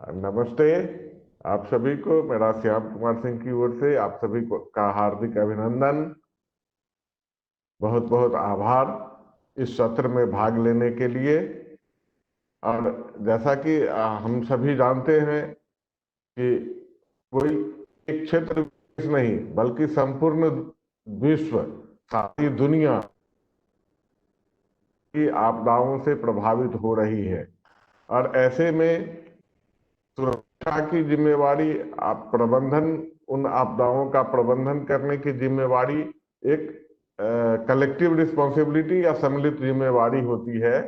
नमस्ते। आप सभी को मेरा श्याम कुमार सिंह की ओर से आप सभी को का हार्दिक अभिनंदन। बहुत बहुत आभार इस सत्र में भाग लेने के लिए। और जैसा कि हम सभी जानते हैं कि कोई एक क्षेत्र विशेष नहीं बल्कि संपूर्ण विश्व, सारी दुनिया की आपदाओं से प्रभावित हो रही है। और ऐसे में सुरक्षा की जिम्मेवारी, आप प्रबंधन, उन आपदाओं का प्रबंधन करने की जिम्मेवारी एक कलेक्टिव रिस्पॉन्सिबिलिटी या सम्मिलित जिम्मेवारी होती है।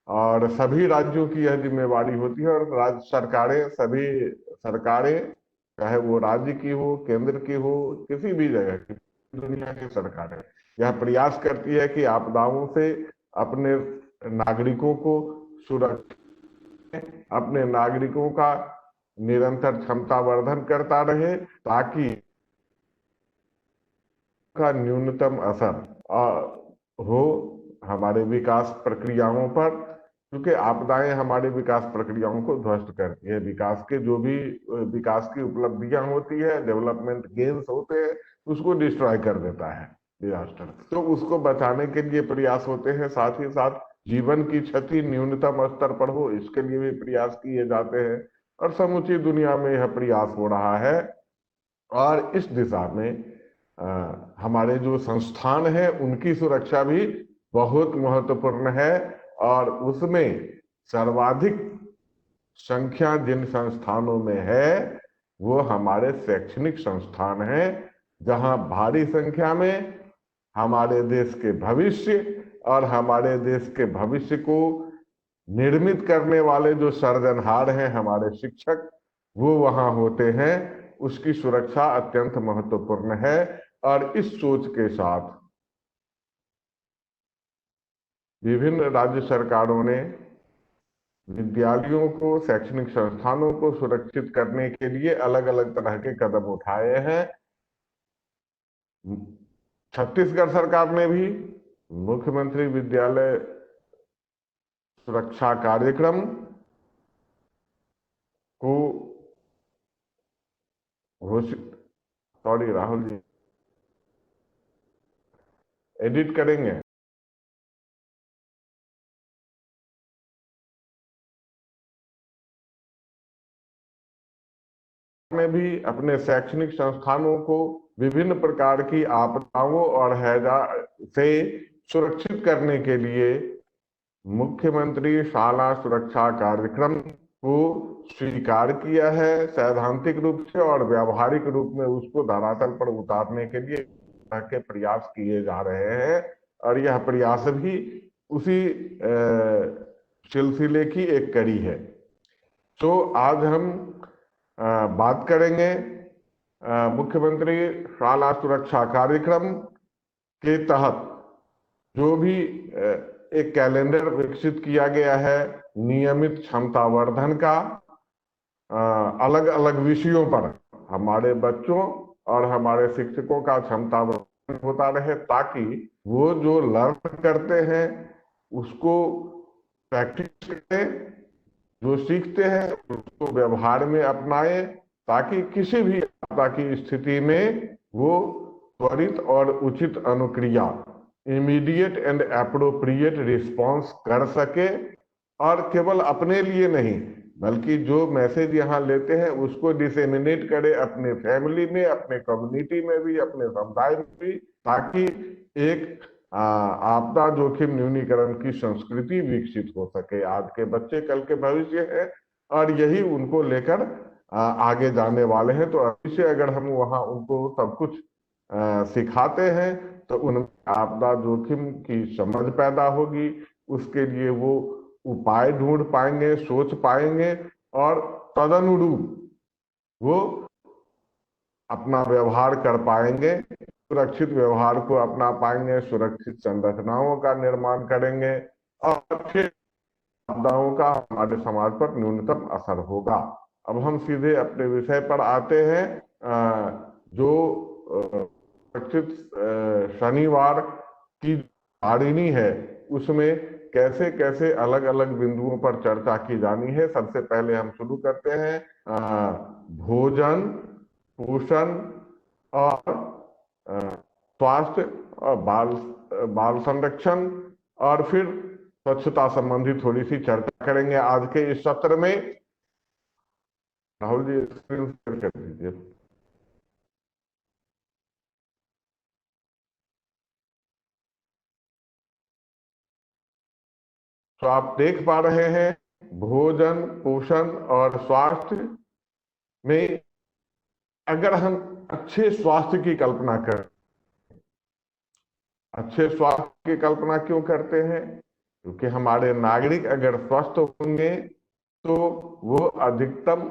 और सभी राज्यों की यह जिम्मेवारी होती है। और राज्य सरकारें, सभी सरकारें, चाहे वो राज्य की हो, केंद्र की हो, किसी भी जगह की, दुनिया की सरकारें यह प्रयास करती है कि आपदाओं से अपने नागरिकों को सुरक्षित, अपने नागरिकों का निरंतर क्षमता वर्धन करता रहे, ताकि का न्यूनतम असर हो हमारे विकास प्रक्रियाओं पर। क्योंकि आपदाएं हमारे विकास प्रक्रियाओं को ध्वस्त करती है। विकास के जो भी विकास की उपलब्धियां होती है, डेवलपमेंट गेन्स होते हैं, उसको डिस्ट्रॉय कर देता है डिजास्टर। तो उसको बचाने के लिए प्रयास होते हैं। साथ ही साथ जीवन की क्षति न्यूनतम स्तर पर हो, इसके लिए भी प्रयास किए जाते हैं। और समूची दुनिया में यह प्रयास हो रहा है। और इस दिशा में हमारे जो संस्थान हैं उनकी सुरक्षा भी बहुत महत्वपूर्ण है। और उसमें सर्वाधिक संख्या जिन संस्थानों में है वो हमारे शैक्षणिक संस्थान हैं, जहां भारी संख्या में हमारे देश के भविष्य और हमारे देश के भविष्य को निर्मित करने वाले जो सर्जनहार हैं, हमारे शिक्षक, वो वहां होते हैं। उसकी सुरक्षा अत्यंत महत्वपूर्ण है। और इस सोच के साथ विभिन्न राज्य सरकारों ने विद्यालयों को, शैक्षणिक संस्थानों को सुरक्षित करने के लिए अलग अलग तरह के कदम उठाए हैं। छत्तीसगढ़ सरकार ने भी मुख्यमंत्री विद्यालय सुरक्षा कार्यक्रम को घोषित, सॉरी राहुल जी, एडिट करेंगे। ने भी अपने शैक्षणिक संस्थानों को विभिन्न प्रकार की आपदाओं और हैजा से सुरक्षित करने के लिए मुख्यमंत्री शाला सुरक्षा कार्यक्रम को स्वीकार किया है सैद्धांतिक रूप से। और व्यावहारिक रूप में उसको धरातल पर उतारने के लिए के प्रयास किए जा रहे हैं। और यह प्रयास भी उसी सिलसिले की एक कड़ी है। तो आज हम बात करेंगे मुख्यमंत्री शाला सुरक्षा कार्यक्रम के तहत जो भी एक कैलेंडर विकसित किया गया है नियमित क्षमता वर्धन का, अलग अलग विषयों पर हमारे बच्चों और हमारे शिक्षकों का क्षमता वर्धन होता रहे, ताकि वो जो लर्न करते हैं उसको प्रैक्टिस करें, जो सीखते हैं उसको व्यवहार में अपनाएं, ताकि किसी भी आपदा की स्थिति में वो त्वरित और उचित अनुक्रिया, इमीडिएट एंड एप्रोप्रिएट रिस्पॉन्स कर सके। और केवल अपने लिए नहीं बल्कि जो मैसेज यहाँ लेते हैं उसको डिसेमिनेट करे अपने फैमिली में, अपने कम्युनिटी में भी, अपने समुदाय में भी, ताकि एक आपदा जोखिम न्यूनीकरण की संस्कृति विकसित हो सके। आज के बच्चे कल के भविष्य है और यही उनको लेकर आगे जाने वाले हैं। तो अभी से अगर हम वहाँ उनको सब कुछ सिखाते हैं तो उनमें आपदा जोखिम की समझ पैदा होगी। उसके लिए वो उपाय ढूंढ पाएंगे, सोच पाएंगे और तदनुरूप वो अपना व्यवहार कर पाएंगे, सुरक्षित व्यवहार को अपना पाएंगे, सुरक्षित संरचनाओं का निर्माण करेंगे और फिर आपदाओं का हमारे समाज पर न्यूनतम असर होगा। अब हम सीधे अपने विषय पर आते हैं। जो सुरक्षित शनिवार की वारिणी है उसमें कैसे कैसे अलग अलग बिंदुओं पर चर्चा की जानी है। सबसे पहले हम शुरू करते हैं भोजन, पोषण और स्वास्थ्य और बाल बाल संरक्षण, और फिर स्वच्छता संबंधी थोड़ी सी चर्चा करेंगे आज के इस सत्र में। राहुल जी स्क्रीन शेयर कर दीजिए। तो आप देख पा रहे हैं भोजन, पोषण और स्वास्थ्य में अगर हम अच्छे स्वास्थ्य की कल्पना करें, अच्छे स्वास्थ्य की कल्पना क्यों करते हैं? क्योंकि हमारे नागरिक अगर स्वस्थ होंगे तो वो अधिकतम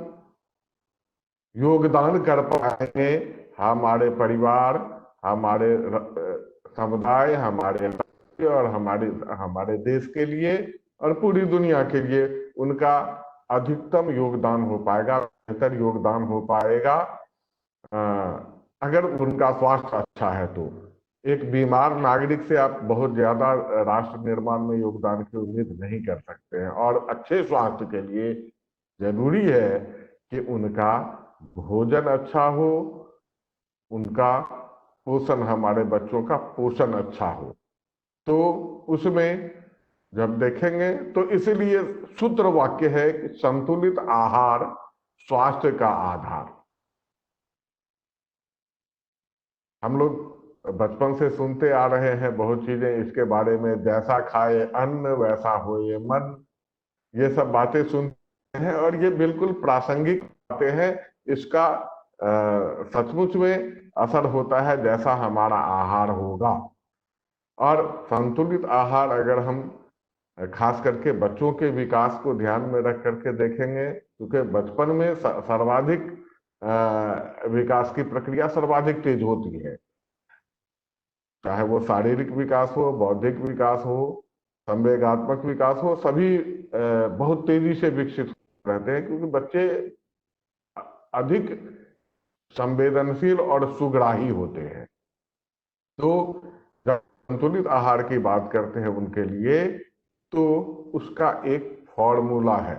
योगदान कर पाएंगे हमारे परिवार, हमारे समुदाय, हमारे राज्य और हमारे हमारे देश के लिए और पूरी दुनिया के लिए उनका अधिकतम योगदान हो पाएगा, बेहतर योगदान हो पाएगा अगर उनका स्वास्थ्य अच्छा है। तो एक बीमार नागरिक से आप बहुत ज्यादा राष्ट्र निर्माण में योगदान की उम्मीद नहीं कर सकते हैं। और अच्छे स्वास्थ्य के लिए जरूरी है कि उनका भोजन अच्छा हो, उनका पोषण, हमारे बच्चों का पोषण अच्छा हो। तो उसमें जब देखेंगे तो इसीलिए सूत्र वाक्य है कि संतुलित आहार स्वास्थ्य का आधार। हम लोग बचपन से सुनते आ रहे हैं बहुत चीजें इसके बारे में, जैसा खाए अन्न वैसा होए मन, ये सब बातें सुनते हैं और ये बिल्कुल प्रासंगिक बातें हैं। इसका सचमुच में असर होता है जैसा हमारा आहार होगा। और संतुलित आहार अगर हम खास करके बच्चों के विकास को ध्यान में रख करके देखेंगे, क्योंकि बचपन में सर्वाधिक विकास की प्रक्रिया सर्वाधिक तेज होती है, चाहे वो शारीरिक विकास हो, बौद्धिक विकास हो, संवेगात्मक विकास हो, सभी बहुत तेजी से विकसित रहते हैं क्योंकि बच्चे अधिक संवेदनशील और सुग्राही होते हैं। तो जब संतुलित आहार की बात करते हैं उनके लिए, तो उसका एक फॉर्मूला है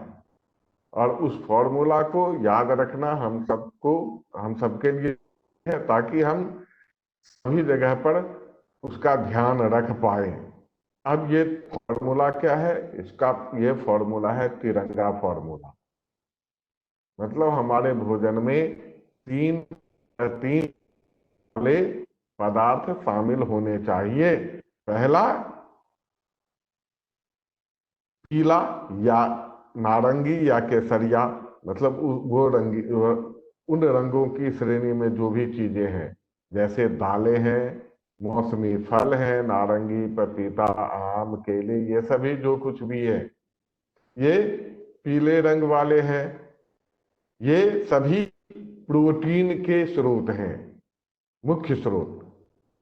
और उस फॉर्मूला को याद रखना हम सबके लिए है, ताकि हम सभी जगह पर उसका ध्यान रख पाए। अब ये फॉर्मूला क्या है? ये फॉर्मूला है तिरंगा फॉर्मूला। मतलब हमारे भोजन में तीन तीन वाले पदार्थ शामिल होने चाहिए। पहला, पीला या नारंगी या केसरिया, मतलब उन रंगों की श्रेणी में जो भी चीजें हैं, जैसे दालें हैं, मौसमी फल हैं, नारंगी, पपीता, आम, केले, ये सभी जो कुछ भी है ये पीले रंग वाले हैं। ये सभी प्रोटीन के स्रोत हैं, मुख्य स्रोत।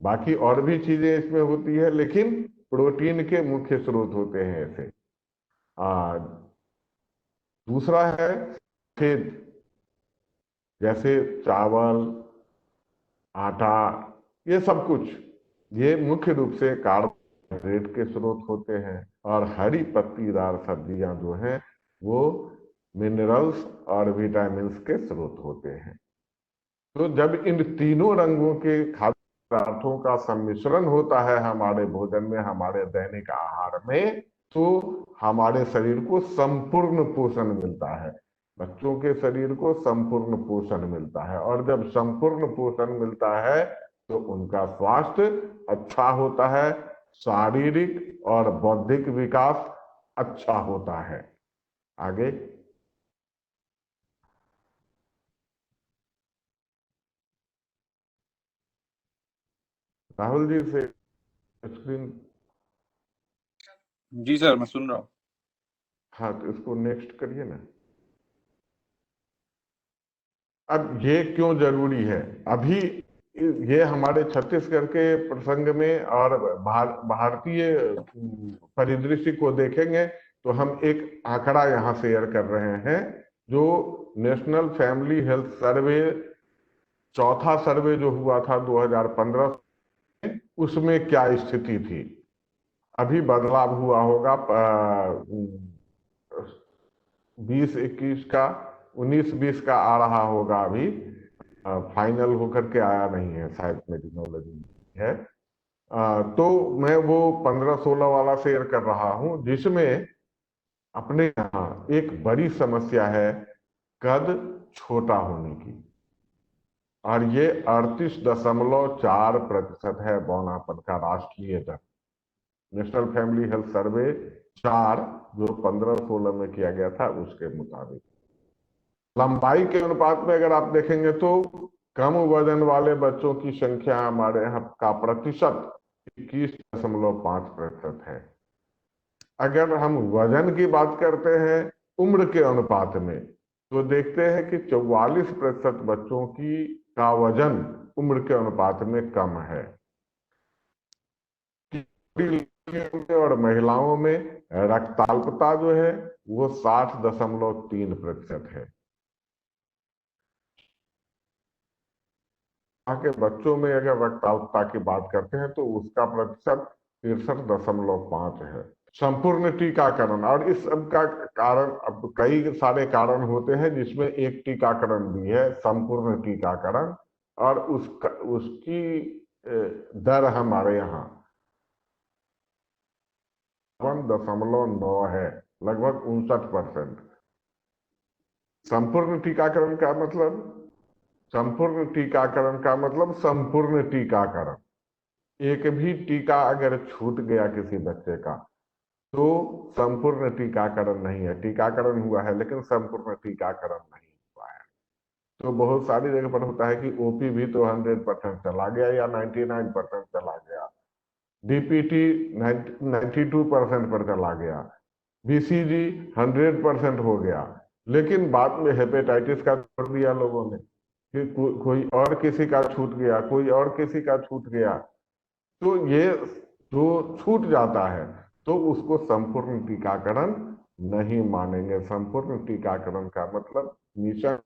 बाकी और भी चीजें इसमें होती है लेकिन प्रोटीन के मुख्य स्रोत होते हैं ऐसे। दूसरा है सफेद, जैसे चावल, आटा, ये सब कुछ ये मुख्य रूप से कार्बोहाइड्रेट के स्रोत होते हैं। और हरी पत्तीदार सब्जियां जो हैं वो मिनरल्स और विटामिन्स के स्रोत होते हैं। तो जब इन तीनों रंगों के खाद्य पदार्थों का सम्मिश्रण होता है हमारे भोजन में, हमारे दैनिक आहार में, तो हमारे शरीर को संपूर्ण पोषण मिलता है, बच्चों के शरीर को संपूर्ण पोषण मिलता है। और जब संपूर्ण पोषण मिलता है तो उनका स्वास्थ्य अच्छा होता है, शारीरिक और बौद्धिक विकास अच्छा होता है। आगे राहुल जी से स्क्रीन। जी सर, मैं सुन रहा हूँ। हाँ, तो इसको नेक्स्ट करिए ना। अब ये क्यों जरूरी है? अभी ये हमारे छत्तीसगढ़ के प्रसंग में और भारतीय परिदृश्य को देखेंगे तो हम एक आंकड़ा यहाँ शेयर कर रहे हैं, जो नेशनल फैमिली हेल्थ सर्वे, चौथा सर्वे जो हुआ था 2015, उसमें क्या स्थिति थी। अभी बदलाव हुआ होगा 20-21 का, 19-20 का आ रहा होगा अभी। फाइनल होकर के आया नहीं है शायद, मेरी नॉलेज में है। तो मैं वो 15-16 वाला शेयर कर रहा हूं, जिसमें अपने यहाँ एक बड़ी समस्या है कद छोटा होने की। और ये 38.4% है बौनापन का राष्ट्रीय दर, नेशनल फैमिली हेल्थ सर्वे 4, जो 15-16 में किया गया था उसके मुताबिक। लंबाई के अनुपात में अगर आप देखेंगे तो कम वजन वाले बच्चों की संख्या हमारे यहाँ का प्रतिशत 21.5% है। अगर हम वजन की बात करते हैं उम्र के अनुपात में, तो देखते हैं कि 44% बच्चों की का वजन उम्र के अनुपात में कम है। और महिलाओं में रक्ताल्पता जो है वो 60.3% है। के बच्चों में अगर रक्ताल्पता की बात करते हैं तो उसका प्रतिशत 63.5 है। संपूर्ण टीकाकरण, और इस सब का कारण अब कई सारे कारण होते हैं, जिसमें एक टीकाकरण भी है संपूर्ण टीकाकरण, और उसकी दर हमारे यहाँ 1.9 है, लगभग 59%। संपूर्ण टीकाकरण का मतलब, संपूर्ण टीकाकरण का मतलब संपूर्ण टीकाकरण। एक भी टीका अगर छूट गया किसी बच्चे का तो संपूर्ण टीकाकरण नहीं है। टीकाकरण हुआ है लेकिन संपूर्ण टीकाकरण नहीं हुआ है। तो बहुत सारी जगह पर होता है कि ओपी भी तो 100% चला गया या 99% चला गया, डीपीटी 92% पर चला गया, बीसीजी 100% हो गया, लेकिन बाद में हेपेटाइटिस का छोड़ दिया लोगों ने, कि कोई और किसी का छूट गया, कोई और किसी का छूट गया। तो ये जो छूट जाता है तो उसको संपूर्ण टीकाकरण नहीं मानेंगे। संपूर्ण टीकाकरण का मतलब मिशन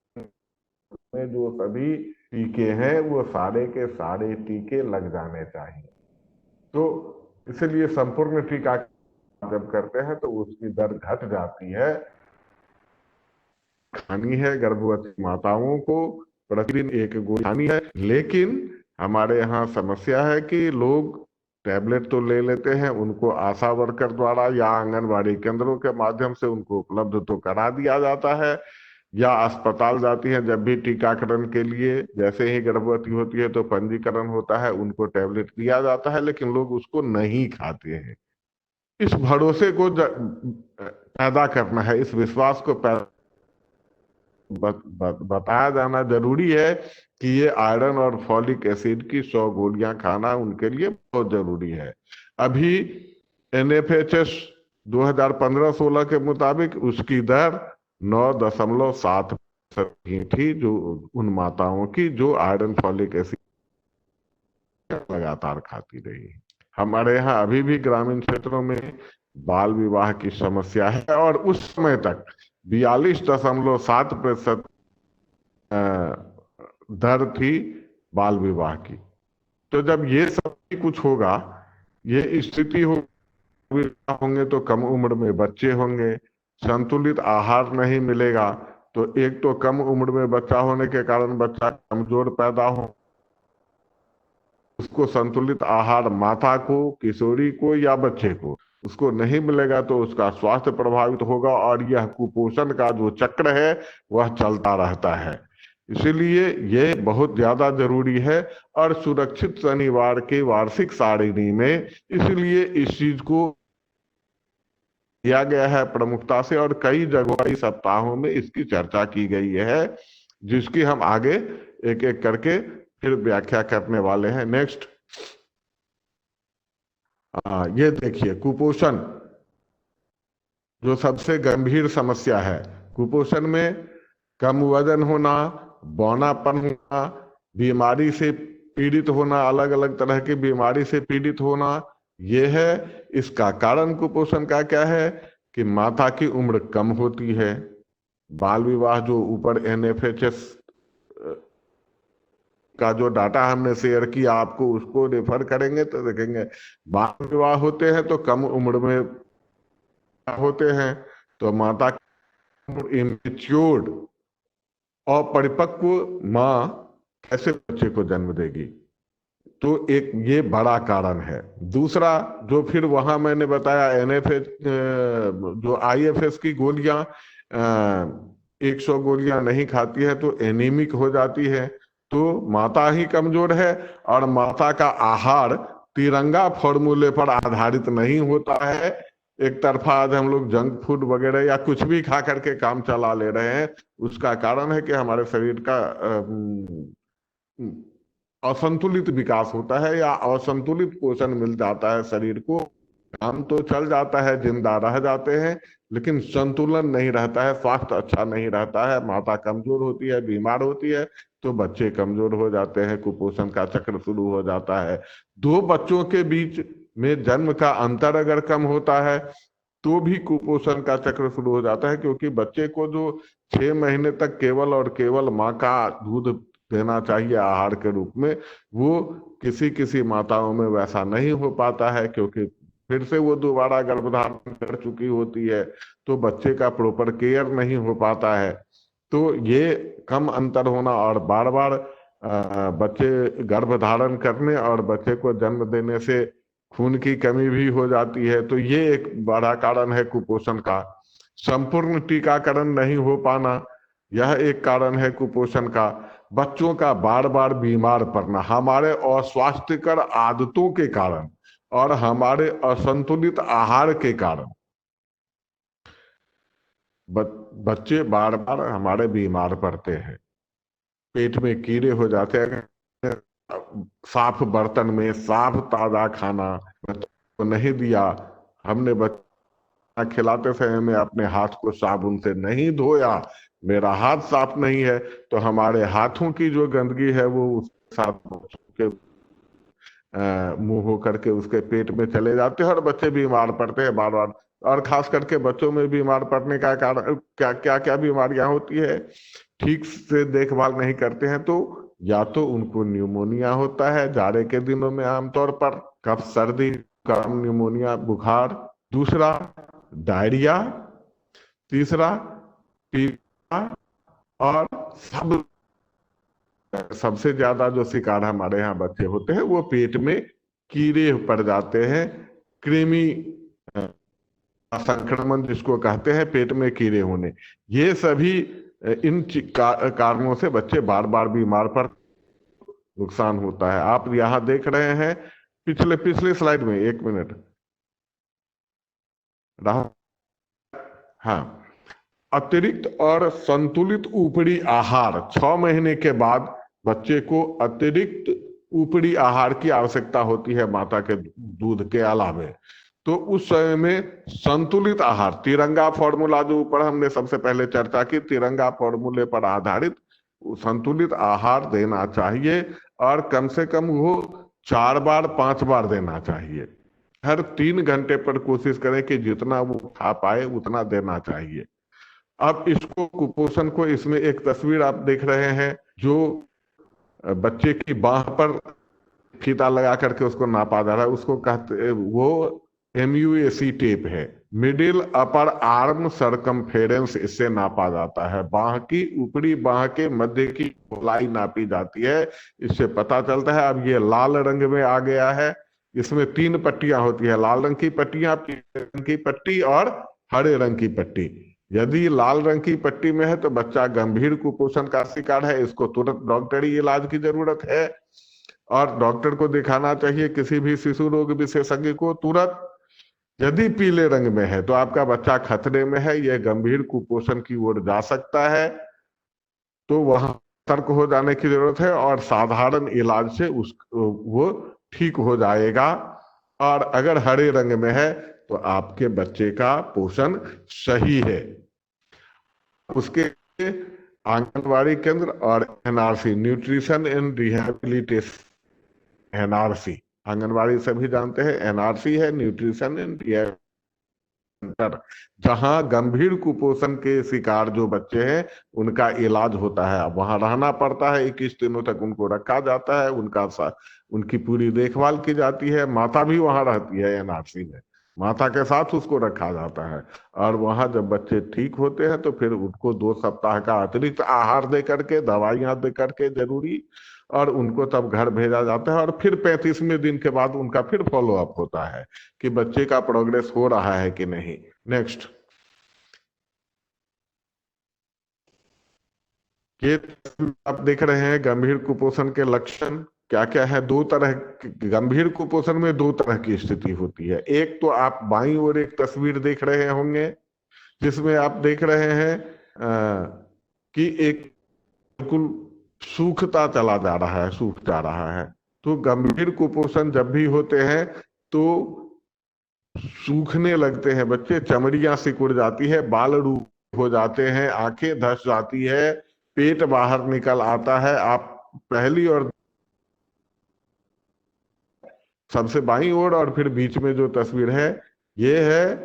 में जो सभी टीके हैं वो सारे के सारे टीके लग जाने चाहिए। तो इसलिए संपूर्ण टीका जब करते हैं तो उसकी दर घट जाती है। खानी है गर्भवती माताओं को प्रतिदिन एक गोली खानी है, लेकिन हमारे यहाँ समस्या है कि लोग टैबलेट तो ले लेते हैं, उनको आशा वर्कर द्वारा या आंगनबाड़ी केंद्रों के माध्यम से उनको उपलब्ध तो करा दिया जाता है, या अस्पताल जाती है जब भी टीकाकरण के लिए, जैसे ही गर्भवती होती है तो पंजीकरण होता है, उनको टैबलेट दिया जाता है, लेकिन लोग उसको नहीं खाते हैं। इस भरोसे को पैदा करना है, इस विश्वास को बताया जाना जरूरी है कि ये आयरन और फॉलिक एसिड की 100 गोलियां खाना उनके लिए बहुत जरूरी है। अभी एनएफएचएस 2015-16 के मुताबिक उसकी दर 9.7 थी, जो उन माताओं की जो आयरन फॉलिक एसिड लगातार खाती रही। हमारे यहाँ अभी भी ग्रामीण क्षेत्रों में बाल विवाह की समस्या है, और उस समय तक 42.7% दर थी बाल विवाह की। तो जब ये सब कुछ होगा, ये स्थिति होंगे तो कम उम्र में बच्चे होंगे, संतुलित आहार नहीं मिलेगा, तो एक तो कम उम्र में बच्चा होने के कारण बच्चा कमजोर पैदा हो, उसको संतुलित आहार माता को, किशोरी को या बच्चे को उसको नहीं मिलेगा तो उसका स्वास्थ्य प्रभावित होगा, और यह कुपोषण का जो चक्र है वह चलता रहता है। इसीलिए ये बहुत ज्यादा जरूरी है। और सुरक्षित शनिवार के वार्षिक सारिणी में इसलिए इस चीज को दिया गया है प्रमुखता से, और कई जगहों कई सप्ताहों में इसकी चर्चा की गई है, जिसकी हम आगे एक एक करके फिर व्याख्या करने वाले हैं। नेक्स्ट, ये देखिए कुपोषण जो सबसे गंभीर समस्या है। कुपोषण में कम वजन होना, बौनापन होना, बीमारी से पीड़ित होना, अलग अलग तरह की बीमारी से पीड़ित होना, यह है। इसका कारण कुपोषण का क्या है कि माता की उम्र कम होती है, बाल विवाह जो ऊपर एनएफएचएस का जो डाटा हमने शेयर किया आपको, उसको रेफर करेंगे तो देखेंगे बाल विवाह होते हैं तो कम उम्र में होते हैं, तो माता इमेच्योर्ड और परिपक्व माँ कैसे बच्चे को जन्म देगी। तो एक ये बड़ा कारण है। दूसरा, जो फिर वहां मैंने बताया एनएफएस, जो आईएफएस की गोलियां 100 गोलियां नहीं खाती है तो एनीमिक हो जाती है, तो माता ही कमजोर है। और माता का आहार तिरंगा फॉर्मूले पर आधारित नहीं होता है। एक तरफा आज हम लोग जंक फूड वगैरह या कुछ भी खा करके काम चला ले रहे हैं, उसका कारण है कि हमारे शरीर का असंतुलित विकास होता है या असंतुलित पोषण मिल जाता है शरीर को। काम तो चल जाता है, जिंदा रह जाते हैं, लेकिन संतुलन नहीं रहता है, स्वास्थ्य अच्छा नहीं रहता है, माता कमजोर होती है, बीमार होती है, तो बच्चे कमजोर हो जाते हैं, कुपोषण का चक्र शुरू हो जाता है। दो बच्चों के बीच में जन्म का अंतर अगर कम होता है तो भी कुपोषण का चक्र शुरू हो जाता है, क्योंकि बच्चे को जो 6 महीने तक केवल और केवल माँ का दूध देना चाहिए आहार के रूप में, वो किसी किसी माताओं में वैसा नहीं हो पाता है, क्योंकि फिर से वो दोबारा गर्भधारण कर चुकी होती है, तो बच्चे का प्रॉपर केयर नहीं हो पाता है। तो ये कम अंतर होना और बार बार बच्चे गर्भधारण करने और बच्चे को जन्म देने से खून की कमी भी हो जाती है, तो ये एक बड़ा कारण है कुपोषण का। संपूर्ण टीकाकरण नहीं हो पाना, यह एक कारण है कुपोषण का। बच्चों का बार बार बीमार पड़ना हमारे अस्वास्थ्यकर आदतों के कारण और हमारे असंतुलित आहार के कारण बच्चे बार बार हमारे बीमार पड़ते हैं, पेट में कीड़े हो जाते हैं। साफ बर्तन में साफ ताजा खाना तो नहीं दिया, हमने बच्चा खिलाते समय में अपने हाथ को साबुन से नहीं धोया, मेरा हाथ साफ नहीं है, तो हमारे हाथों की जो गंदगी है वो उस साथ मुंह हो करके उसके पेट में चले जाते हैं और बच्चे बीमार पड़ते हैं बार बार। और खास करके बच्चों में बीमार पड़ने का कारण क्या क्या क्या बीमारियां होती है, ठीक से देखभाल नहीं करते हैं तो या तो उनको न्यूमोनिया होता है जाड़े के दिनों में, आमतौर पर कफ सर्दी, गर्म न्यूमोनिया बुखार, दूसरा डायरिया, तीसरा पीलिया, और सबसे ज्यादा जो शिकार हमारे यहाँ बच्चे होते हैं वो पेट में कीड़े पड़ जाते हैं, कृमि संक्रमण जिसको कहते हैं, पेट में कीड़े होने। ये सभी इन कारणों से बच्चे बार बार बीमार पड़ नुकसान होता है। आप यहाँ देख रहे हैं पिछले पिछले स्लाइड में, एक मिनट रहा, हाँ, अतिरिक्त और संतुलित ऊपरी आहार, 6 महीने के बाद बच्चे को अतिरिक्त ऊपरी आहार की आवश्यकता होती है माता के दूध के अलावे। तो उस समय में संतुलित आहार, तिरंगा फॉर्मूला जो ऊपर हमने सबसे पहले चर्चा की, तिरंगा फॉर्मूले पर आधारित संतुलित आहार देना चाहिए, और कम से कम वो 4 बार 5 बार देना चाहिए। हर 3 घंटे पर कोशिश करें कि जितना वो खा पाए उतना देना चाहिए। अब इसको कुपोषण को, इसमें एक तस्वीर आप देख रहे हैं जो बच्चे की बाह पर फीता लगा करके उसको नापा जा रहा है, उसको कहते, वो MUAC टेप है, मिडिल अपर आर्म सरकमफेरेंस, इससे नापा जाता है। बाह की, ऊपरी बाह के मध्य की गोलाई नापी जाती है, इससे पता चलता है। अब ये लाल रंग में आ गया है, इसमें 3 पट्टियां होती है, लाल रंग की पट्टियां, पीले रंग की पट्टी और हरे रंग की पट्टी। यदि लाल रंग की पट्टी में है तो बच्चा गंभीर कुपोषण का शिकार है, इसको तुरंत डॉक्टरी इलाज की जरूरत है और डॉक्टर को दिखाना चाहिए, किसी भी शिशु रोग विशेषज्ञ को तुरंत। यदि पीले रंग में है तो आपका बच्चा खतरे में है, यह गंभीर कुपोषण की ओर जा सकता है, तो वहां सतर्क हो जाने की जरूरत है और साधारण इलाज से वो ठीक हो जाएगा। और अगर हरे रंग में है तो आपके बच्चे का पोषण सही है। उसके आंगनवाड़ी केंद्र और NRC, nutrition and rehabilitation, NRC, anganwadi सभी जानते हैं, NRC है न्यूट्रिशन एंड सेंटर, जहां गंभीर कुपोषण के शिकार जो बच्चे हैं उनका इलाज होता है। अब वहां रहना पड़ता है, 21 दिनों तक उनको रखा जाता है, उनकी पूरी देखभाल की जाती है। माता भी वहां रहती है एनआरसी में, माता के साथ उसको रखा जाता है। और वहां जब बच्चे ठीक होते हैं तो फिर उनको 2 सप्ताह का अतिरिक्त आहार दे करके, दवाइयां दे करके जरूरी, और उनको तब घर भेजा जाता है। और फिर 35वें दिन के बाद उनका फिर फॉलो अप होता है कि बच्चे का प्रोग्रेस हो रहा है कि नहीं। नेक्स्ट, ये आप देख रहे हैं गंभीर कुपोषण के लक्षण क्या क्या है। गंभीर कुपोषण में 2 तरह की स्थिति होती है। एक तो आप बाईं ओर एक तस्वीर देख रहे होंगे, जिसमें आप देख रहे हैं कि एक बिल्कुल सूखता चला जा रहा है, सूख जा रहा है। तो गंभीर कुपोषण जब भी होते हैं तो सूखने लगते हैं बच्चे, चमड़ियां सिकुड़ जाती है, बाल रूप हो जाते हैं, आंखें धस जाती है, पेट बाहर निकल आता है। आप पहली और सबसे बाईं ओर और फिर बीच में जो तस्वीर है, ये है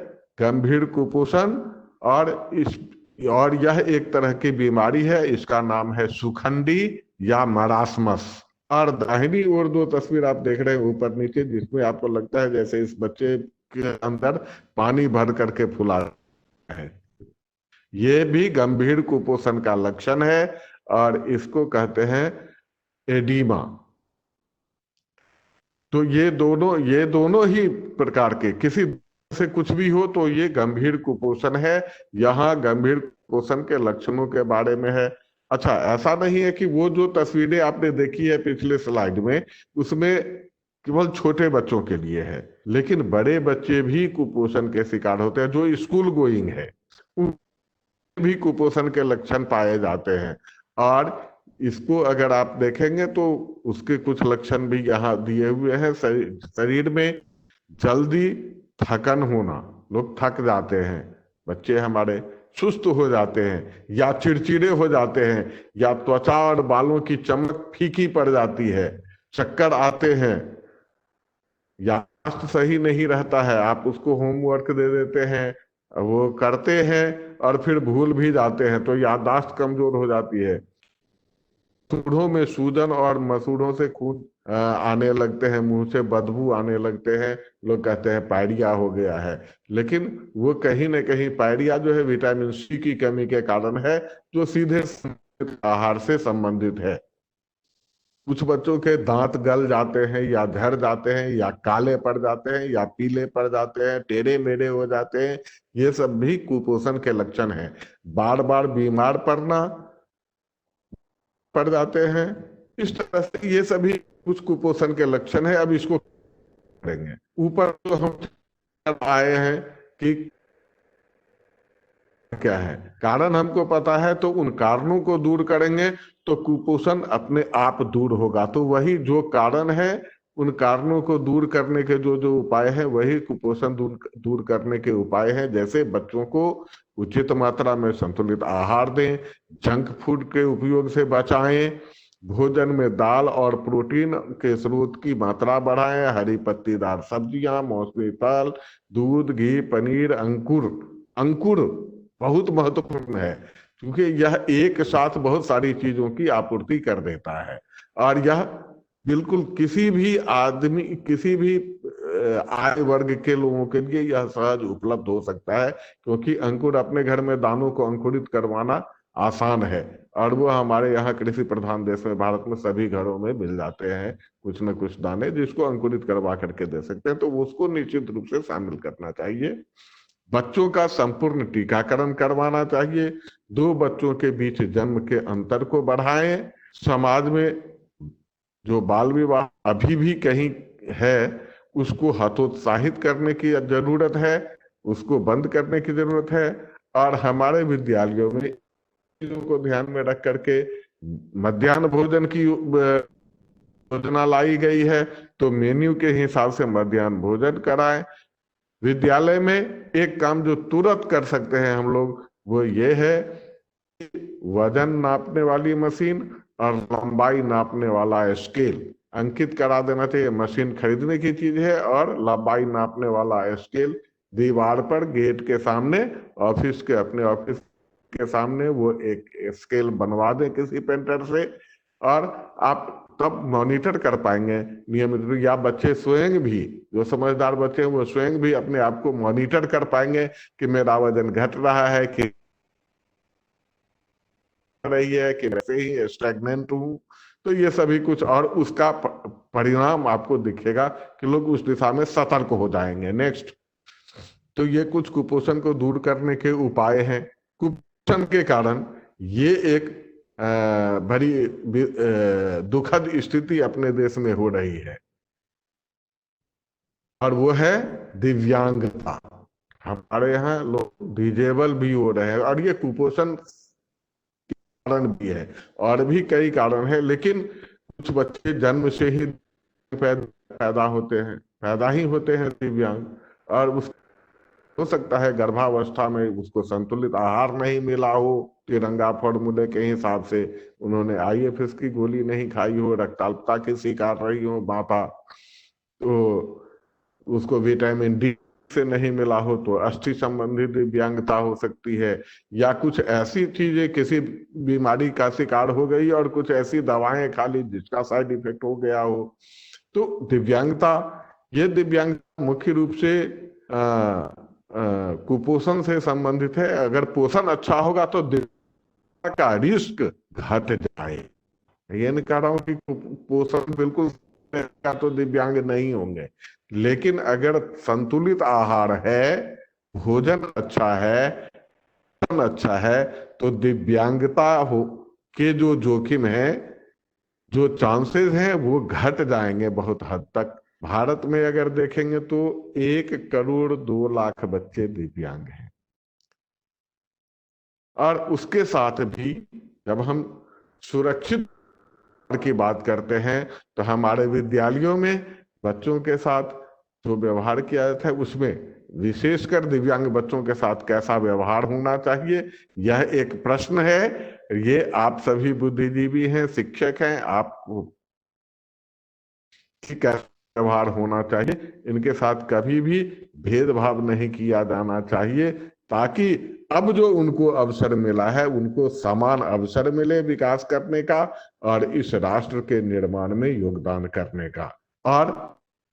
गंभीर कुपोषण। और इस और यह एक तरह की बीमारी है, इसका नाम है सुखंडी या मरासमस। और दाहिनी ओर 2 तस्वीर आप देख रहे हैं ऊपर नीचे, जिसमें आपको लगता है जैसे इस बच्चे के अंदर पानी भर करके फुला है। ये भी गंभीर कुपोषण का लक्षण है और इसको कहते हैं एडीमा। तो ये दोनों ही प्रकार के किसी से कुछ भी हो तो ये गंभीर कुपोषण है। यहाँ गंभीर कुपोषण के लक्षणों के बारे में है। अच्छा, ऐसा नहीं है कि वो जो तस्वीरें आपने देखी है पिछले स्लाइड में, उसमें केवल छोटे बच्चों के लिए है, लेकिन बड़े बच्चे भी कुपोषण के शिकार होते हैं। जो स्कूल गोइंग है भी कुपोषण के लक्षण पाए जाते हैं। और इसको अगर आप देखेंगे तो उसके कुछ लक्षण भी यहाँ दिए हुए हैं। शरीर में जल्दी थकन होना, लोग थक जाते हैं, बच्चे हमारे सुस्त हो जाते हैं या चिड़चिड़े हो जाते हैं, या त्वचा और बालों की चमक फीकी पड़ जाती है, चक्कर आते हैं, याददाश्त सही नहीं रहता है। आप उसको होमवर्क दे देते हैं, वो करते हैं और फिर भूल भी जाते हैं, तो याददाश्त कमजोर हो जाती है। सूढ़ों में सूजन और मसूड़ों से खून आने लगते हैं, मुंह से बदबू आने लगते हैं, लोग कहते हैं पायरिया हो गया है। लेकिन वो कहीं ना कहीं पायरिया जो है विटामिन सी की कमी के कारण है, जो सीधे आहार से संबंधित है। कुछ बच्चों के दांत गल जाते हैं या झड़ जाते हैं या काले पड़ जाते हैं या पीले पड़ जाते हैं, टेढ़े मेढ़े हो जाते हैं, ये सब भी कुपोषण के लक्षण हैं। बार बार बीमार पड़ जाते हैं, इस तरह से ये सभी कुछ कुपोषण के लक्षण है। अब इसको करेंगे ऊपर तो हम आए हैं कि क्या है कारण, हमको पता है, तो उन कारणों को दूर करेंगे तो कुपोषण अपने आप दूर होगा। तो वही जो कारण है, उन कारणों को दूर करने के जो जो उपाय हैं, वही कुपोषण दूर करने के उपाय हैं। जैसे बच्चों को उचित मात्रा में संतुलित आहार दें, जंक फूड के उपयोग से बचाएं, भोजन में दाल और प्रोटीन के स्रोत की मात्रा बढ़ाएं, हरी पत्तीदार सब्जियां, मौसमी फल, दूध, घी, पनीर, अंकुर। अंकुर बहुत महत्वपूर्ण है क्योंकि यह एक साथ बहुत सारी चीजों की आपूर्ति कर देता है। और यह बिल्कुल किसी भी आदमी, किसी भी आय वर्ग के लोगों के लिए यह सहज उपलब्ध हो सकता है, क्योंकि अंकुर अपने घर में दानों को अंकुरित करवाना आसान है। और वो हमारे यहाँ कृषि प्रधान देश में, भारत में सभी घरों में मिल जाते हैं कुछ न कुछ दाने, जिसको अंकुरित करवा करके दे सकते हैं। तो उसको निश्चित रूप से शामिल करना चाहिए। बच्चों का संपूर्ण टीकाकरण करवाना चाहिए। 2 बच्चों के बीच जन्म के अंतर को बढ़ाएं। समाज में जो बाल विवाह अभी भी कहीं है, उसको हतोत्साहित करने की जरूरत है, उसको बंद करने की जरूरत है। और हमारे विद्यालयों में चीजों को ध्यान में रख करके मध्याह्न भोजन की योजना लाई गई है, तो मेन्यू के हिसाब से मध्याह्न भोजन कराएं। विद्यालय में एक काम जो तुरंत कर सकते हैं हम लोग, वो ये है वजन नापने वाली मशीन और लंबाई नापने वाला स्केल अंकित करा देना चाहिए। मशीन खरीदने की चीज है और लंबाई नापने वाला स्केल दीवार पर गेट के सामने, ऑफिस के, अपने ऑफिस के सामने वो एक स्केल बनवा दें किसी पेंटर से, और आप तब मॉनिटर कर पाएंगे नियमित रूप, या बच्चे स्वयं भी, जो समझदार बच्चे हैं वो स्वयं भी अपने आप को मॉनिटर कर पाएंगे कि मेरा वजन घट रहा है कि रही है, कि वैसे ही स्टैग्नेंट हूं। तो ये सभी कुछ, और उसका परिणाम आपको दिखेगा कि लोग उस दिशा में सतर्क हो जाएंगे। नेक्स्ट, तो ये कुछ कुपोषण को दूर करने के उपाय हैं। कुपोषण के कारण ये एक बड़ी दुखद स्थिति अपने देश में हो रही है, और वो है दिव्यांगता। हमारे यहाँ लोग डिजेबल भी हो रहे हैं, और ये कुपोषण कारण भी है, और भी कई कारण है, लेकिन कुछ बच्चे जन्म से ही पैदा होते हैं, पैदा ही होते हैं दिव्यांग, और उस हो सकता है गर्भावस्था में उसको संतुलित आहार नहीं मिला हो, तिरंगा फॉर्मूले के हिसाब से उन्होंने आईएफएस की गोली नहीं खाई हो, रक्ताल्पता की शिकार रही हो माता, तो उसको विटामिन डी से नहीं मिला हो, तो अस्थि संबंधी दिव्यांगता हो सकती है, या कुछ ऐसी चीजें, किसी बीमारी का शिकार हो गई और कुछ ऐसी दवाएं खा ली जिसका साइड इफेक्ट हो गया हो। तो दिव्यांगता, ये दिव्यांगता मुख्य रूप से कुपोषण से संबंधित है। अगर पोषण अच्छा होगा तो दिव्यांगता का रिस्क घट जाए। ये नहीं कह रहा हूं कि पोषण बिल्कुल का तो दिव्यांग नहीं होंगे, लेकिन अगर संतुलित आहार है, भोजन अच्छा है, अच्छा है, तो दिव्यांगता हो के जो जोखिम है, जो चांसेस हैं, वो घट जाएंगे बहुत हद तक। भारत में अगर देखेंगे तो 1 करोड़ 2 लाख बच्चे दिव्यांग हैं, और उसके साथ भी जब हम सुरक्षित की बात करते हैं तो हमारे विद्यालयों में बच्चों के साथ जो व्यवहार किया जाता है, उसमें विशेषकर दिव्यांग बच्चों के साथ कैसा व्यवहार होना चाहिए, यह एक प्रश्न है। ये आप सभी बुद्धिजीवी हैं, शिक्षक हैं, आप कैसा व्यवहार होना चाहिए, इनके साथ कभी भी भेदभाव नहीं किया जाना चाहिए, ताकि अब जो उनको अवसर मिला है उनको समान अवसर मिले विकास करने का और इस राष्ट्र के निर्माण में योगदान करने का। और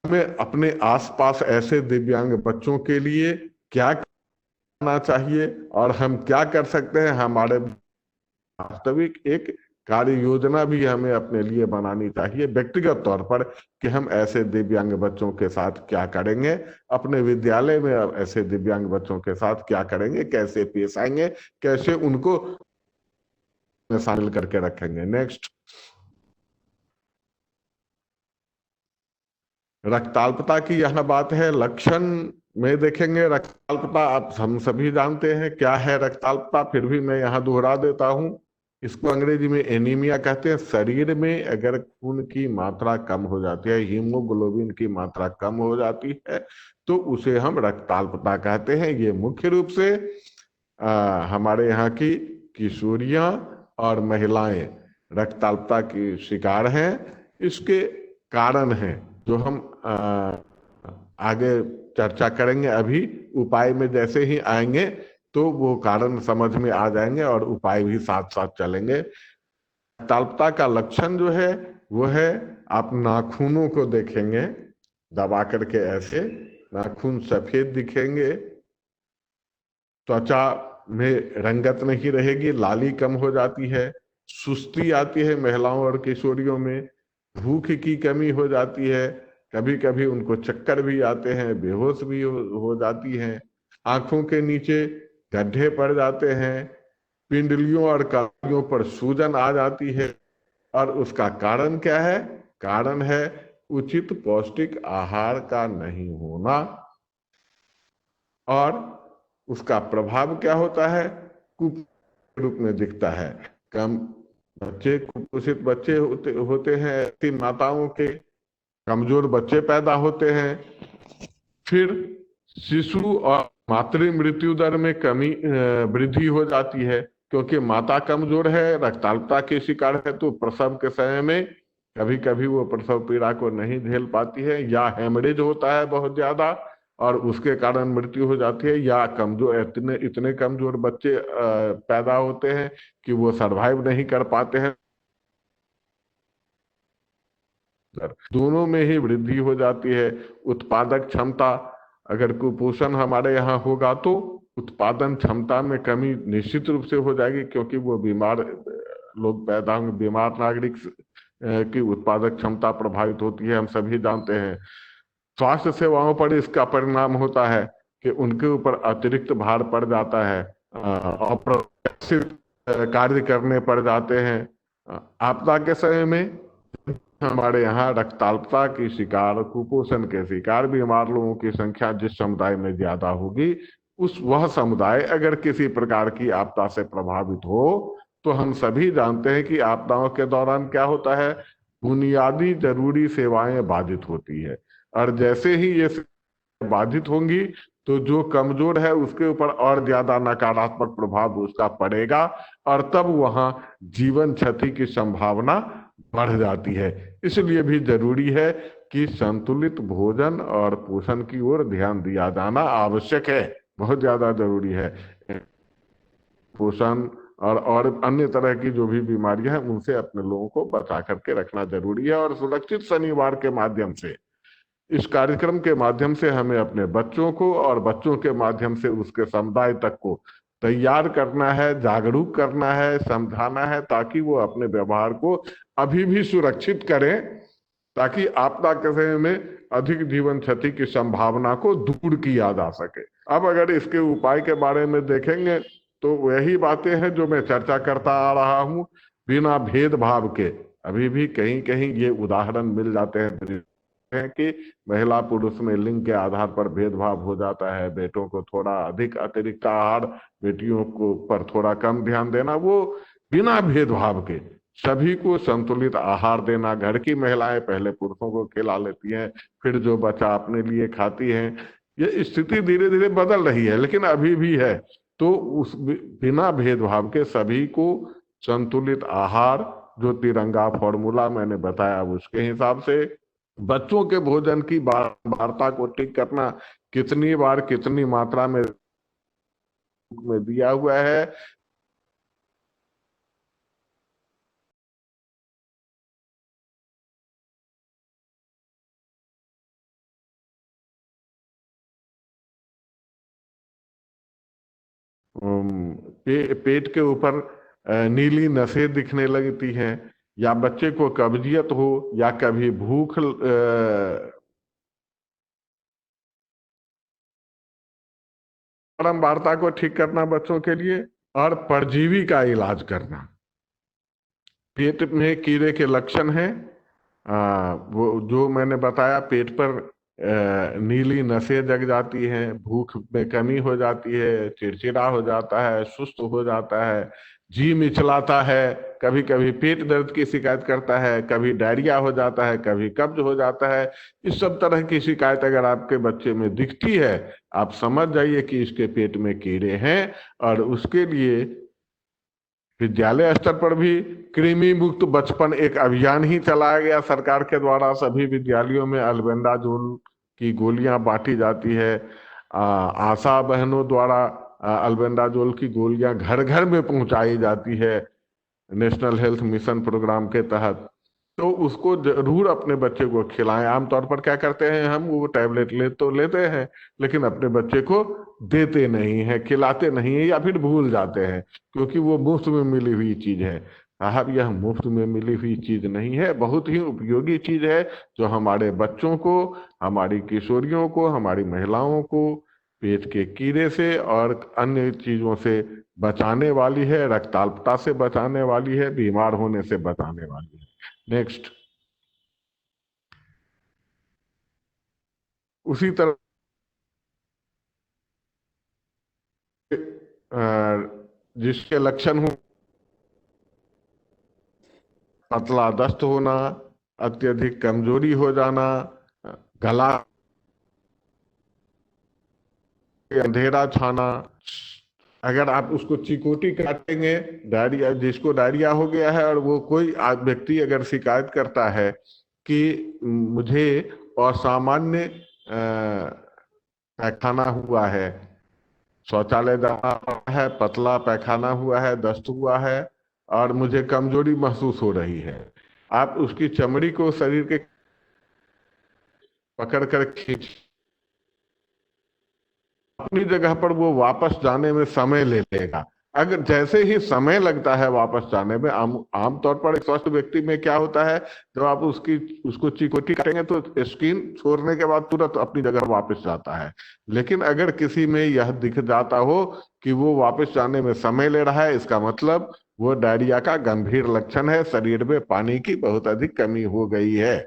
हमें अपने आसपास ऐसे दिव्यांग बच्चों के लिए क्या करना चाहिए और हम क्या कर सकते हैं, हमारे वास्तविक एक कार्य योजना भी हमें अपने लिए बनानी चाहिए व्यक्तिगत तौर पर, कि हम ऐसे दिव्यांग बच्चों के साथ क्या करेंगे, अपने विद्यालय में ऐसे दिव्यांग बच्चों के साथ क्या करेंगे, कैसे पेश आएंगे, कैसे उनको शामिल करके रखेंगे। नेक्स्ट, रक्ताल्पता की यह बात है। लक्षण में देखेंगे रक्ताल्पता, आप हम सभी जानते हैं क्या है रक्ताल्पता, फिर भी मैं यहाँ दोहरा देता हूं। इसको अंग्रेजी में एनीमिया कहते हैं। शरीर में अगर खून की मात्रा कम हो जाती है, हीमोग्लोबिन की मात्रा कम हो जाती है, तो उसे हम रक्ताल्पता कहते हैं। ये मुख्य रूप से हमारे यहाँ की किशोरियां और महिलाएं रक्ताल्पता की शिकार हैं। इसके कारण हैं जो हम आगे चर्चा करेंगे। अभी उपाय में जैसे ही आएंगे तो वो कारण समझ में आ जाएंगे और उपाय भी साथ साथ चलेंगे। रक्ताल्पता का लक्षण जो है वो है, आप नाखूनों को देखेंगे दबा करके, ऐसे नाखून सफेद दिखेंगे, त्वचा में रंगत नहीं रहेगी, लाली कम हो जाती है, सुस्ती आती है महिलाओं और किशोरियों में, भूख की कमी हो जाती है, कभी कभी उनको चक्कर भी आते हैं, बेहोश भी हो जाती हैं, आंखों के नीचे गड्ढे पड़ जाते हैं, पिंडलियों और कलियों पर सूजन आ जाती है। और उसका कारण क्या है? कारण है उचित पौष्टिक आहार का नहीं होना। और उसका प्रभाव क्या होता है? कुपोषित रूप में दिखता है। कम बच्चे, कुपोषित बच्चे होते हैं, ऐसी माताओं के कमजोर बच्चे पैदा होते हैं। फिर शिशु और मातृ मृत्यु दर में कमी वृद्धि हो जाती है, क्योंकि माता कमजोर है, रक्ताल्पता की शिकार है, तो प्रसव के समय में कभी कभी वो प्रसव पीड़ा को नहीं झेल पाती है, या हेमरेज होता है बहुत ज्यादा, और उसके कारण मृत्यु हो जाती है, या कमजोर इतने इतने कमजोर बच्चे पैदा होते हैं कि वो सरवाइव नहीं कर पाते हैं, दोनों में ही वृद्धि हो जाती है। उत्पादक क्षमता, अगर कुपोषण हमारे यहाँ होगा तो उत्पादन क्षमता में कमी निश्चित रूप से हो जाएगी, क्योंकि वो बीमार लोग पैदा होंगे, बीमार नागरिक की उत्पादक क्षमता प्रभावित होती है, हम सभी जानते हैं। स्वास्थ्य सेवाओं पर इसका परिणाम होता है कि उनके ऊपर अतिरिक्त भार पड़ जाता है, अप्रत्याशित कार्य करने पड़ जाते हैं। आपदा के समय में हमारे यहाँ रक्ताल्पता की शिकार, कुपोषण के शिकार बीमार लोगों की संख्या जिस समुदाय में ज्यादा होगी, वह समुदाय अगर किसी प्रकार की आपदा से प्रभावित हो, तो हम सभी जानते हैं कि आपदाओं के दौरान क्या होता है, बुनियादी जरूरी सेवाएं बाधित होती है। और जैसे ही ये बाधित होंगी तो जो कमजोर है उसके ऊपर और ज्यादा नकारात्मक प्रभाव उसका पड़ेगा, और तब वहां जीवन क्षति की संभावना बढ़ जाती है। इसलिए भी जरूरी है कि संतुलित भोजन और पोषण की ओर ध्यान दिया जाना आवश्यक है, बहुत ज्यादा जरूरी है। पोषण और अन्य तरह की जो भी बीमारियां हैं उनसे अपने लोगों को बचा करके रखना जरूरी है। और सुरक्षित शनिवार के माध्यम से, इस कार्यक्रम के माध्यम से हमें अपने बच्चों को और बच्चों के माध्यम से उसके समुदाय तक को तैयार करना है, जागरूक करना है, समझाना है, ताकि वो अपने व्यवहार को अभी भी सुरक्षित करें, ताकि आपदा के समय में अधिक जीवन क्षति की संभावना को दूर किया जा सके। अब अगर इसके उपाय के बारे में देखेंगे तो वही बातें हैं जो मैं चर्चा करता आ रहा हूं, बिना भेदभाव के। अभी भी कहीं कहीं ये उदाहरण मिल जाते हैं कि महिला पुरुष में लिंग के आधार पर भेदभाव हो जाता है, बेटों को थोड़ा अधिक अतिरिक्त आहार, बेटियों को पर थोड़ा कम ध्यान देना। वो बिना भेदभाव के सभी को संतुलित आहार देना, घर की महिलाएं पहले पुरुषों को खिला लेती हैं, फिर जो बचा अपने लिए खाती हैं। ये स्थिति धीरे धीरे बदल रही है, लेकिन अभी भी है। तो उस बिना भेदभाव के सभी को संतुलित आहार, जो तिरंगा फॉर्मूला मैंने बताया उसके हिसाब से, बच्चों के भोजन की वार्ता को ठीक करना, कितनी बार कितनी मात्रा में दिया हुआ है, पेट के ऊपर नीली नसें दिखने लगती हैं, या बच्चे को कब्जियत हो, या कभी भूख वार्ता को ठीक करना बच्चों के लिए, और परजीवी का इलाज करना। पेट में कीड़े के लक्षण हैं, वो जो मैंने बताया, पेट पर नीली नसें जग जाती हैं, भूख में कमी हो जाती है, चिड़चिड़ा हो जाता है, सुस्त हो जाता है, जी मिचलाता है, कभी कभी पेट दर्द की शिकायत करता है, कभी डायरिया हो जाता है, कभी कब्ज हो जाता है। इस सब तरह की शिकायत अगर आपके बच्चे में दिखती है, आप समझ जाइए कि इसके पेट में कीड़े हैं। और उसके लिए विद्यालय स्तर पर भी कृमि मुक्त बचपन एक अभियान ही चलाया गया सरकार के द्वारा। सभी विद्यालयों में अल्बेंडाजोल की गोलियां बांटी जाती है। आशा बहनों द्वारा अल्बेंडाजोल की गोलियां घर घर में पहुंचाई जाती है, नेशनल हेल्थ मिशन प्रोग्राम के तहत। तो उसको जरूर अपने बच्चे को खिलाएं। आमतौर पर क्या करते हैं हम, वो टैबलेट लेते हैं, लेकिन अपने बच्चे को देते नहीं है, खिलाते नहीं है, या फिर भूल जाते हैं, क्योंकि वो मुफ्त में मिली हुई चीज है। साहब, यह मुफ्त में मिली हुई चीज नहीं है, बहुत ही उपयोगी चीज है, जो हमारे बच्चों को, हमारी किशोरियों को, हमारी महिलाओं को पेट के कीड़े से और अन्य चीजों से बचाने वाली है, रक्ताल्पता से बचाने वाली है, बीमार होने से बचाने वाली है। नेक्स्ट। उसी तरह जिसके लक्षण हो, पतला दस्त होना, अत्यधिक कमजोरी हो जाना, गला अंधेरा छाना, अगर आप उसको चिकोटी काटेंगे, डायरिया, जिसको डायरिया हो गया है, और वो कोई व्यक्ति अगर शिकायत करता है कि मुझे असामान्य पैखाना हुआ है, शौचालय जाना है, पतला पैखाना हुआ है, दस्त हुआ है और मुझे कमजोरी महसूस हो रही है, आप उसकी चमड़ी को शरीर के पकड़ कर खींच, अपनी जगह पर वो वापस जाने में समय ले लेगा। अगर जैसे ही समय लगता है वापस जाने में, आमतौर पर एक स्वस्थ व्यक्ति में क्या होता है, जब आप उसको चिकोटी काटेंगे तो स्किन छोड़ने के बाद तुरंत अपनी जगह वापस जाता है। लेकिन अगर किसी में यह दिख जाता हो कि वो वापस जाने में समय ले रहा है, इसका मतलब वो डायरिया का गंभीर लक्षण है, शरीर में पानी की बहुत अधिक कमी हो गई है,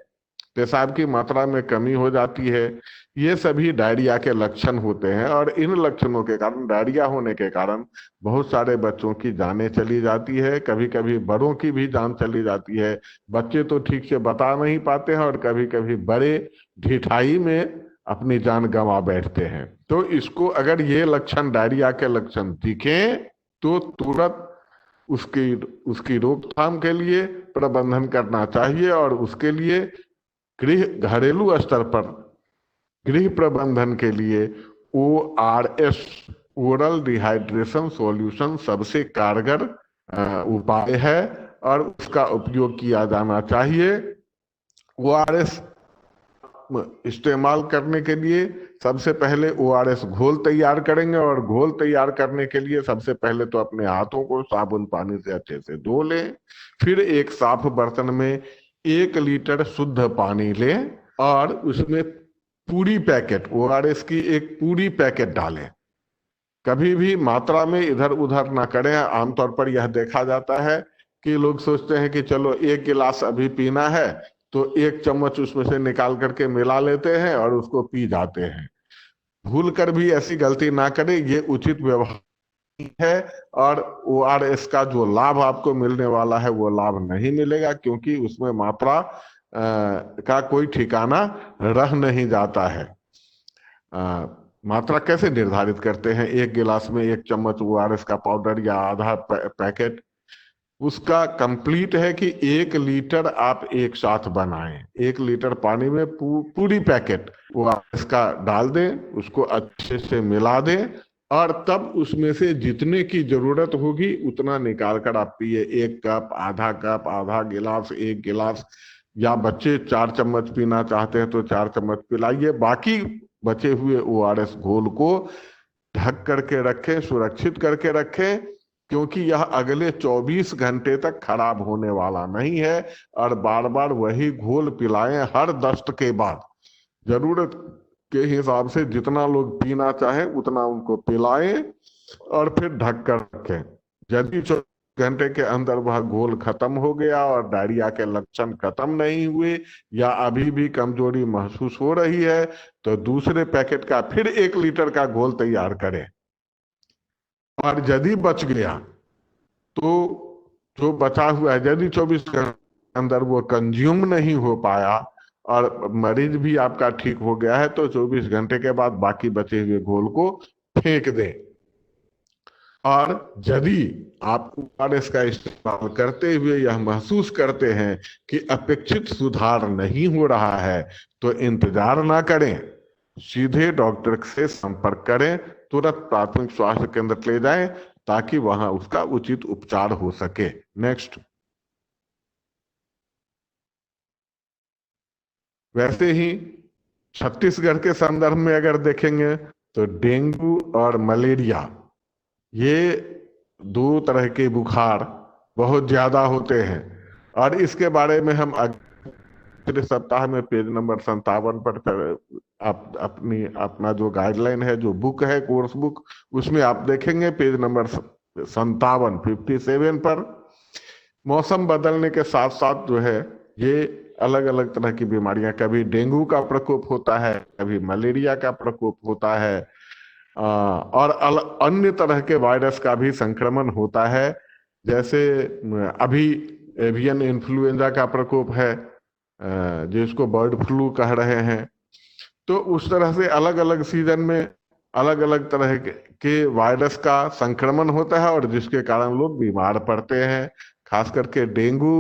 पेशाब की मात्रा में कमी हो जाती है। ये सभी डायरिया के लक्षण होते हैं और इन लक्षणों के कारण, डायरिया होने के कारण बहुत सारे बच्चों की जानें चली जाती है, कभी कभी बड़ों की भी जान चली जाती है। बच्चे तो ठीक से बता नहीं पाते हैं और कभी कभी बड़े ढिठाई में अपनी जान गंवा बैठते हैं। तो इसको, अगर ये लक्षण, डायरिया के लक्षण दिखें तो तुरंत उसकी उसकी रोकथाम के लिए प्रबंधन करना चाहिए और उसके लिए घरेलू स्तर पर गृह प्रबंधन के लिए ORS, ओरल डिहाइड्रेशन सॉल्यूशन, सबसे कारगर उपाय है और उसका उपयोग किया जाना चाहिए। ORS इस्तेमाल करने के लिए सबसे पहले ORS घोल तैयार करेंगे और घोल तैयार करने के लिए सबसे पहले तो अपने हाथों को साबुन पानी से अच्छे से धो लें, फिर एक साफ बर्तन में 1 लीटर शुद्ध पानी लें और उसमें पूरी पैकेट ORS की एक पूरी पैकेट डालें। कभी भी मात्रा में इधर उधर ना करें। आमतौर पर यह देखा जाता है कि लोग सोचते हैं कि चलो 1 गिलास अभी पीना है तो 1 चम्मच उसमें से निकाल करके मिला लेते हैं और उसको पी जाते हैं। भूल कर भी ऐसी गलती ना करें, ये उचित व्यवहार है और ORS का जो लाभ आपको मिलने वाला है वो लाभ नहीं मिलेगा, क्योंकि उसमें मात्रा का कोई ठिकाना रह नहीं जाता है। मात्रा कैसे निर्धारित करते हैं? 1 गिलास में 1 चम्मच ORS का पाउडर या आधा पैकेट, उसका कंप्लीट है कि 1 लीटर आप एक साथ बनाएं। 1 लीटर पानी में पूरी पैकेट ORS का डाल दें, उसको अच्छे से मिला दें और तब उसमें से जितने की जरूरत होगी उतना निकाल कर आप पिए। 1 कप, आधा गिलास, 1 गिलास, या बच्चे 4 चम्मच पीना चाहते हैं तो 4 चम्मच पिलाइए। बाकी बचे हुए ORS घोल को ढक करके रखें, सुरक्षित करके रखें, क्योंकि यह अगले 24 घंटे तक खराब होने वाला नहीं है। और बार बार वही घोल पिलाएं हर दस्त के बाद। जरूरत के हिसाब से जितना लोग पीना चाहे उतना उनको पिलाएं और फिर ढक कर रखें। यदि 24 घंटे के अंदर वह घोल खत्म हो गया और डायरिया के लक्षण खत्म नहीं हुए या अभी भी कमजोरी महसूस हो रही है तो दूसरे पैकेट का फिर 1 लीटर का घोल तैयार करें। और यदि बच गया तो जो बचा हुआ है, यदि 24 घंटे के अंदर वो कंज्यूम नहीं हो पाया और मरीज भी आपका ठीक हो गया है तो 24 घंटे के बाद बाकी बचे हुए घोल को फेंक दें। और यदि आप ORS का इस्तेमाल करते हुए यह महसूस करते हैं कि अपेक्षित सुधार नहीं हो रहा है तो इंतजार ना करें, सीधे डॉक्टर से संपर्क करें, तुरंत प्राथमिक स्वास्थ्य केंद्र ले जाएं ताकि वहां उसका उचित उपचार हो सके। नेक्स्ट। वैसे ही छत्तीसगढ़ के संदर्भ में अगर देखेंगे तो डेंगू और मलेरिया, ये 2 तरह के बुखार बहुत ज्यादा होते हैं और इसके बारे में हम अगले सप्ताह में पेज नंबर 57 पर अपना जो गाइडलाइन है, जो बुक है, कोर्स बुक, उसमें आप देखेंगे पेज नंबर 57 पर मौसम बदलने के साथ साथ जो है ये अलग अलग तरह की बीमारियां, कभी डेंगू का प्रकोप होता है, कभी मलेरिया का प्रकोप होता है और अन्य तरह के वायरस का भी संक्रमण होता है। जैसे अभी एवियन इन्फ्लुएंजा का प्रकोप है जिसको बर्ड फ्लू कह रहे हैं। तो उस तरह से अलग अलग सीजन में अलग अलग तरह के वायरस का संक्रमण होता है और जिसके कारण लोग बीमार पड़ते हैं। खास करके डेंगू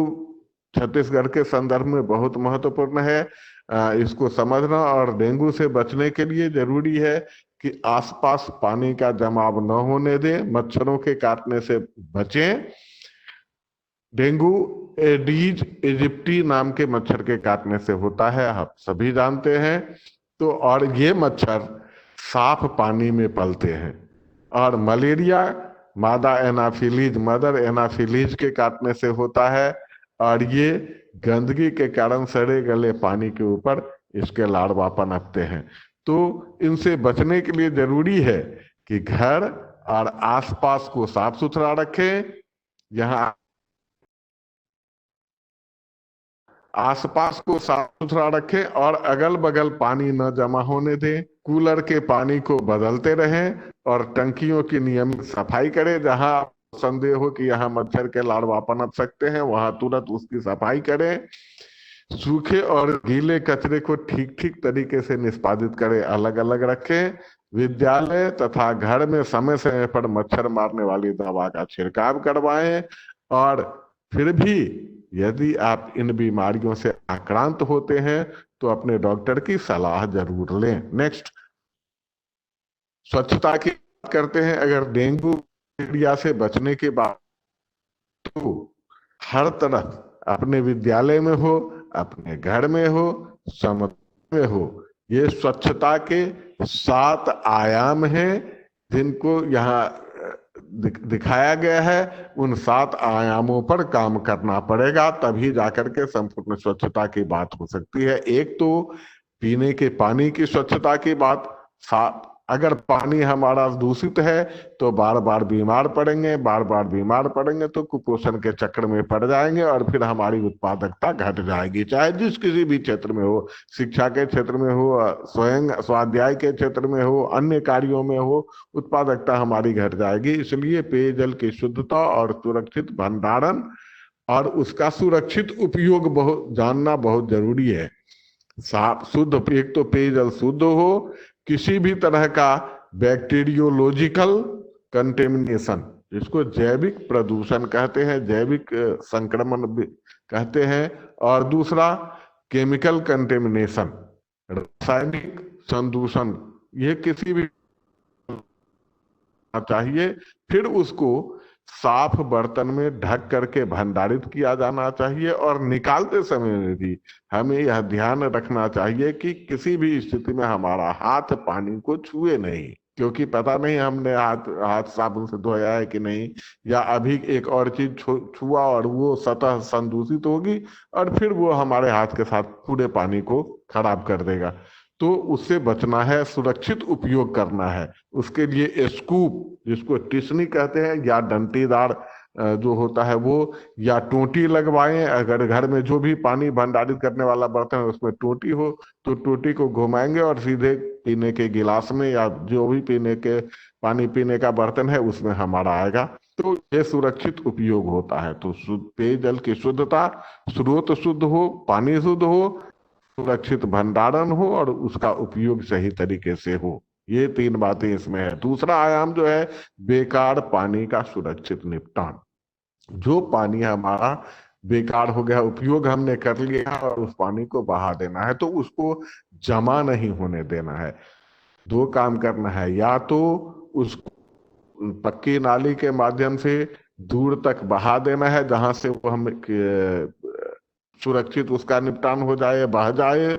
छत्तीसगढ़ के संदर्भ में बहुत महत्वपूर्ण है। इसको समझना। और डेंगू से बचने के लिए जरूरी है कि आसपास पानी का जमाव न होने दें, मच्छरों के काटने से बचें। डेंगू एडीज इजिप्टी नाम के मच्छर के काटने से होता है, आप सभी जानते हैं। तो और ये मच्छर साफ पानी में पलते हैं। और मलेरिया मादा एनाफिलीज, मदर एनाफिलीज के काटने से होता है। और ये गंदगी के कारण सड़े गले पानी के ऊपर इसके लार्वा पनपते हैं। तो इनसे बचने के लिए जरूरी है कि घर और आसपास को साफ सुथरा रखें। यहाँ आसपास को साफ सुथरा रखें और अगल बगल पानी न जमा होने दें। कूलर के पानी को बदलते रहें और टंकियों की नियमित सफाई करें। जहां संदेह हो कि यहाँ मच्छर के लार्वा पनप सकते हैं, वहां तुरंत उसकी सफाई करें। सूखे और गीले कचरे को ठीक ठीक तरीके से निष्पादित करें, अलग अलग रखें। विद्यालय तथा घर में समय समय पर मच्छर मारने वाली दवा का छिड़काव करवाएं। और फिर भी यदि आप इन बीमारियों से आक्रांत होते हैं तो अपने डॉक्टर की सलाह जरूर लें। नेक्स्ट, स्वच्छता की बात करते हैं। अगर डेंगू मलेरिया से बचने के बाद तो हर तरफ, अपने विद्यालय में हो, अपने घर में हो, समुदाय में हो, ये स्वच्छता के 7 आयाम हैं जिनको यहाँ दिखाया गया है। उन 7 आयामों पर काम करना पड़ेगा, तभी जाकर के संपूर्ण स्वच्छता की बात हो सकती है। एक तो पीने के पानी की स्वच्छता की बात। अगर पानी हमारा दूषित है तो बार बार बीमार पड़ेंगे, बार बार बीमार पड़ेंगे तो कुपोषण के चक्र में पड़ जाएंगे और फिर हमारी उत्पादकता घट जाएगी, चाहे जिस किसी भी क्षेत्र में हो, शिक्षा के क्षेत्र में हो, स्वयं स्वाध्याय के क्षेत्र में हो, अन्य कार्यों में हो, उत्पादकता हमारी घट जाएगी। इसलिए पेयजल की शुद्धता और सुरक्षित भंडारण और उसका सुरक्षित उपयोग बहुत जानना बहुत जरूरी है। साफ शुद्ध, एक तो पेयजल शुद्ध हो, किसी भी तरह का बैक्टीरियोलॉजिकल कंटेमिनेशन, जिसको जैविक प्रदूषण कहते हैं, जैविक संक्रमण कहते हैं, और दूसरा केमिकल कंटेमिनेशन, रासायनिक संदूषण, ये किसी भी चाहिए। फिर उसको साफ बर्तन में ढक करके भंडारित किया जाना चाहिए। और निकालते समय में भी हमें यह ध्यान रखना चाहिए कि किसी भी स्थिति में हमारा हाथ पानी को छुए नहीं, क्योंकि पता नहीं हमने हाथ साबुन से धोया है कि नहीं, या अभी एक और चीज छुआ और वो सतह संदूषित होगी और फिर वो हमारे हाथ के साथ पूरे पानी को खराब कर देगा। तो उससे बचना है, सुरक्षित उपयोग करना है। उसके लिए स्कूप, जिसको टिशनी कहते हैं, या डंटीदार जो होता है वो, या टोटी लगवाएं। अगर घर में जो भी पानी भंडारित करने वाला बर्तन है उसमें टोटी हो तो टोटी को घुमाएंगे और सीधे पीने के गिलास में या जो भी पानी पीने का बर्तन है उसमें हमारा आएगा। तो ये सुरक्षित उपयोग होता है। तो पेयजल की शुद्धता, स्रोत शुद्ध हो, पानी शुद्ध हो, सुरक्षित भंडारण हो और उसका उपयोग सही तरीके से हो, ये 3 बातें इसमें है। दूसरा आयाम जो है, बेकार पानी का सुरक्षित निपटान। जो पानी हमारा बेकार हो गया, उपयोग हमने कर लिया और उस पानी को बहा देना है, तो उसको जमा नहीं होने देना है। 2 काम करना है, या तो उसको पक्की नाली के माध्यम से दूर तक बहा देना है जहां से वो हम सुरक्षित उसका निपटान हो जाए, बह जाए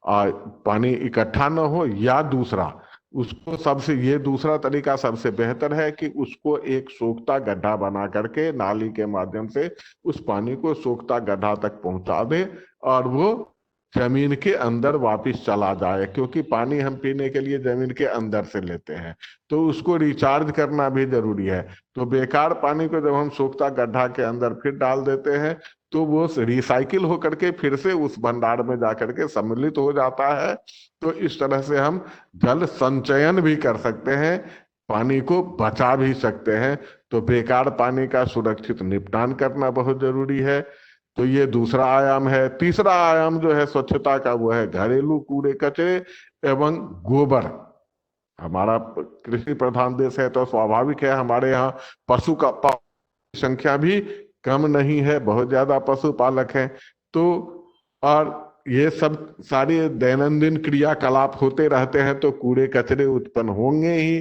और पानी इकट्ठा न हो। या दूसरा, उसको सबसे, ये दूसरा तरीका सबसे बेहतर है कि उसको एक सोखता गड्ढा बना करके नाली के माध्यम से उस पानी को सोखता गड्ढा तक पहुंचा दे और वो जमीन के अंदर वापस चला जाए, क्योंकि पानी हम पीने के लिए जमीन के अंदर से लेते हैं, तो उसको रिचार्ज करना भी जरूरी है। तो बेकार पानी को जब हम सोखता गड्ढा के अंदर फिर डाल देते हैं तो वो रिसाइकिल होकर के फिर से उस भंडार में जाकर के सम्मिलित हो जाता है। तो इस तरह से हम जल संचयन भी कर सकते हैं, पानी को बचा भी सकते हैं। तो बेकार पानी का सुरक्षित निपटान करना बहुत जरूरी है। तो ये दूसरा आयाम है। तीसरा आयाम जो है स्वच्छता का, वो है घरेलू कूड़े कचरे एवं गोबर। हमारा कृषि प्रधान देश है तो स्वाभाविक है हमारे यहाँ पशु का संख्या भी कम नहीं है, बहुत ज्यादा पशुपालक हैं। तो और ये सब सारे दैनंदिन क्रियाकलाप होते रहते हैं तो कूड़े कचरे उत्पन्न होंगे ही,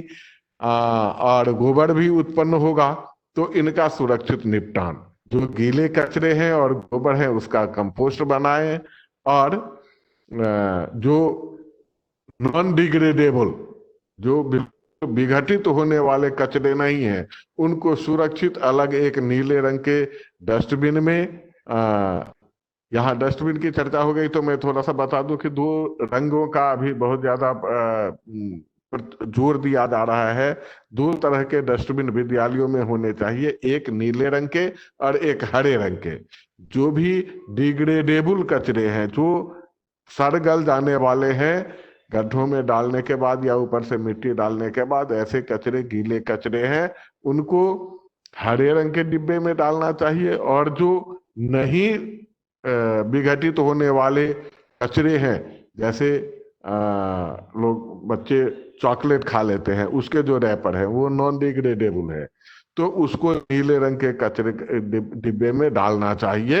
और गोबर भी उत्पन्न होगा। तो इनका सुरक्षित निपटान, जो गीले कचरे हैं और गोबर है उसका कंपोस्ट बनाएं, और जो नॉन डिग्रेडेबल, जो विघटित होने वाले कचरे नहीं है, उनको सुरक्षित अलग एक नीले रंग के डस्टबिन में, यहाँ डस्टबिन की चर्चा हो गई तो मैं थोड़ा सा बता दूं कि दो रंगों का अभी बहुत ज्यादा जोर दिया जा रहा है। दो तरह के डस्टबिन विद्यालयों में होने चाहिए, एक नीले रंग के और एक हरे रंग के। जो भी डिग्रेडेबल कचरे हैं, जो सड़ गल जाने वाले हैं, गड्ढों में डालने के बाद या ऊपर से मिट्टी डालने के बाद, ऐसे कचरे गीले कचरे हैं, उनको हरे रंग के डिब्बे में डालना चाहिए। और जो नहीं विघटित होने वाले कचरे हैं, जैसे लोग बच्चे चॉकलेट खा लेते हैं, उसके जो रैपर है वो नॉन डिग्रेडेबल है, तो उसको नीले रंग के कचरे डिब्बे में डालना चाहिए।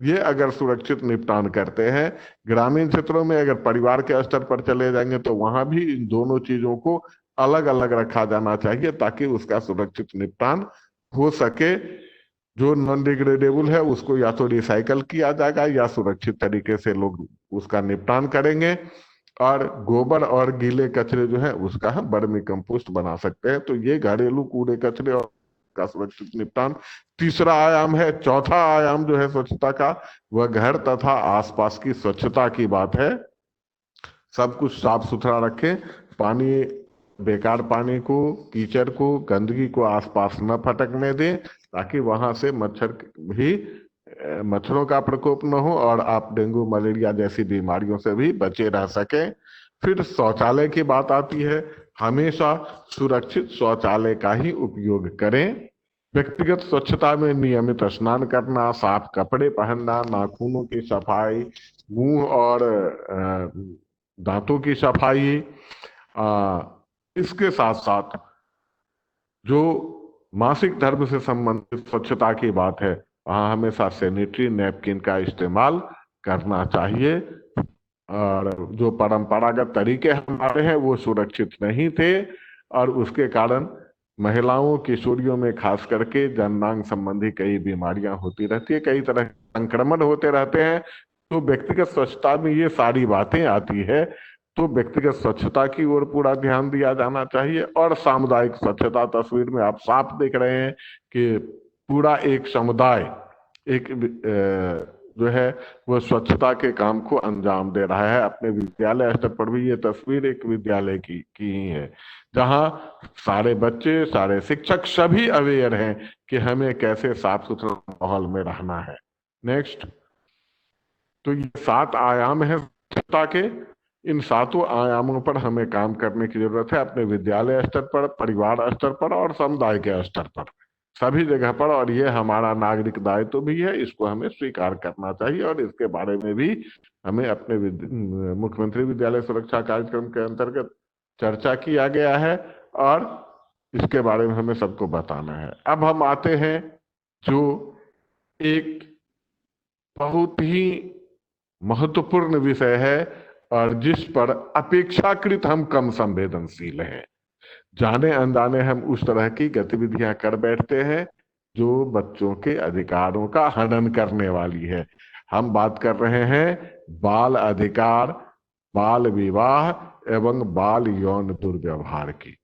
ये अगर सुरक्षित निपटान करते हैं। ग्रामीण क्षेत्रों में अगर परिवार के स्तर पर चले जाएंगे तो वहां भी इन दोनों चीजों को अलग अलग रखा जाना चाहिए, ताकि उसका सुरक्षित निपटान हो सके। जो नॉन डिग्रेडेबल है उसको या तो रिसाइकल किया जाएगा या सुरक्षित तरीके से लोग उसका निपटान करेंगे। और गोबर और गीले कचरे जो है उसका हम वर्मी कंपोस्ट बना सकते हैं। तो ये घरेलू कूड़े कचरे और का सुरक्षित निपटान तीसरा आयाम है। चौथा आयाम जो है स्वच्छता का, वह घर तथा आसपास की स्वच्छता की बात है। सब कुछ साफ सुथरा रखें, पानी, बेकार पानी को, कीचड़ को, गंदगी को आसपास न फटकने दें, ताकि वहां से मच्छरों का प्रकोप न हो और आप डेंगू मलेरिया जैसी बीमारियों से भी बचे रह सकें। फिर शौचालय की बात आती है। हमेशा सुरक्षित शौचालय का ही उपयोग करें। व्यक्तिगत स्वच्छता में नियमित स्नान करना, साफ कपड़े पहनना, नाखूनों की सफाई, मुंह और दांतों की सफाई, इसके साथ साथ जो मासिक धर्म से संबंधित स्वच्छता की बात है, वहां हमेशा सैनिटरी नैपकिन का इस्तेमाल करना चाहिए। और जो परंपरागत तरीके हमारे हैं वो सुरक्षित नहीं थे, और उसके कारण महिलाओं, किशोरियों में खास करके जननांग संबंधी कई बीमारियां होती रहती है, कई तरह के संक्रमण होते रहते हैं। तो व्यक्तिगत स्वच्छता में ये सारी बातें आती है। तो व्यक्तिगत स्वच्छता की ओर पूरा ध्यान दिया जाना चाहिए। और सामुदायिक स्वच्छता, तस्वीर में आप साफ देख रहे हैं कि पूरा एक समुदाय एक जो है वो स्वच्छता के काम को अंजाम दे रहा है। अपने विद्यालय स्तर पर भी ये तस्वीर एक विद्यालय की ही है, जहां सारे बच्चे, सारे शिक्षक सभी अवेयर हैं कि हमें कैसे साफ सुथरा माहौल में रहना है। नेक्स्ट, तो ये 7 आयाम है स्वच्छता के। इन 7 आयामों पर हमें काम करने की जरूरत है, अपने विद्यालय स्तर पर, परिवार स्तर पर और समुदाय के स्तर पर, सभी जगह पर। और ये हमारा नागरिक दायित्व भी है, इसको हमें स्वीकार करना चाहिए। और इसके बारे में भी हमें अपने मुख्यमंत्री विद्यालय सुरक्षा कार्यक्रम के अंतर्गत चर्चा किया गया है, और इसके बारे में हमें सबको बताना है। अब हम आते हैं जो एक बहुत ही महत्वपूर्ण विषय है और जिस पर अपेक्षाकृत हम कम संवेदनशील हैं। जाने अनजाने हम उस तरह की गतिविधियां कर बैठते हैं जो बच्चों के अधिकारों का हनन करने वाली है। हम बात कर रहे हैं बाल अधिकार, बाल विवाह एवं बाल यौन दुर्व्यवहार की।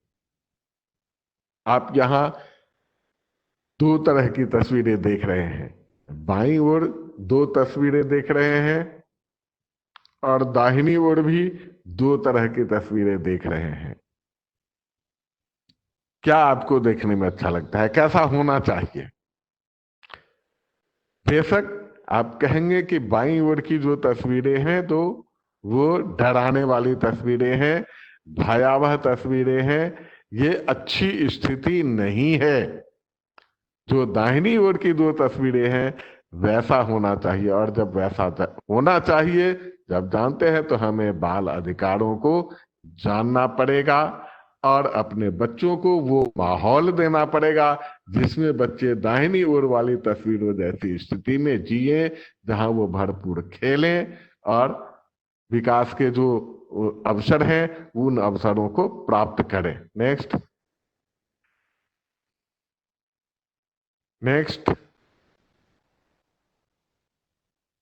आप यहां 2 तरह की तस्वीरें देख रहे हैं। बाईं ओर 2 तस्वीरें देख रहे हैं और दाहिनी ओर भी 2 तरह की तस्वीरें देख रहे हैं। क्या आपको देखने में अच्छा लगता है? कैसा होना चाहिए? बेशक आप कहेंगे कि बाईं ओर की जो तस्वीरें हैं तो वो डराने वाली तस्वीरें हैं, भयावह तस्वीरें हैं, ये अच्छी स्थिति नहीं है। जो दाहिनी ओर की 2 तस्वीरें हैं वैसा होना चाहिए। और जब वैसा होना चाहिए, जब जानते हैं, तो हमें बाल अधिकारों को जानना पड़ेगा और अपने बच्चों को वो माहौल देना पड़ेगा जिसमें बच्चे दाहिनी ओर वाली तस्वीरों जैसी स्थिति में जिए, जहां वो भरपूर खेलें, और विकास के जो अवसर हैं उन अवसरों को प्राप्त करें। नेक्स्ट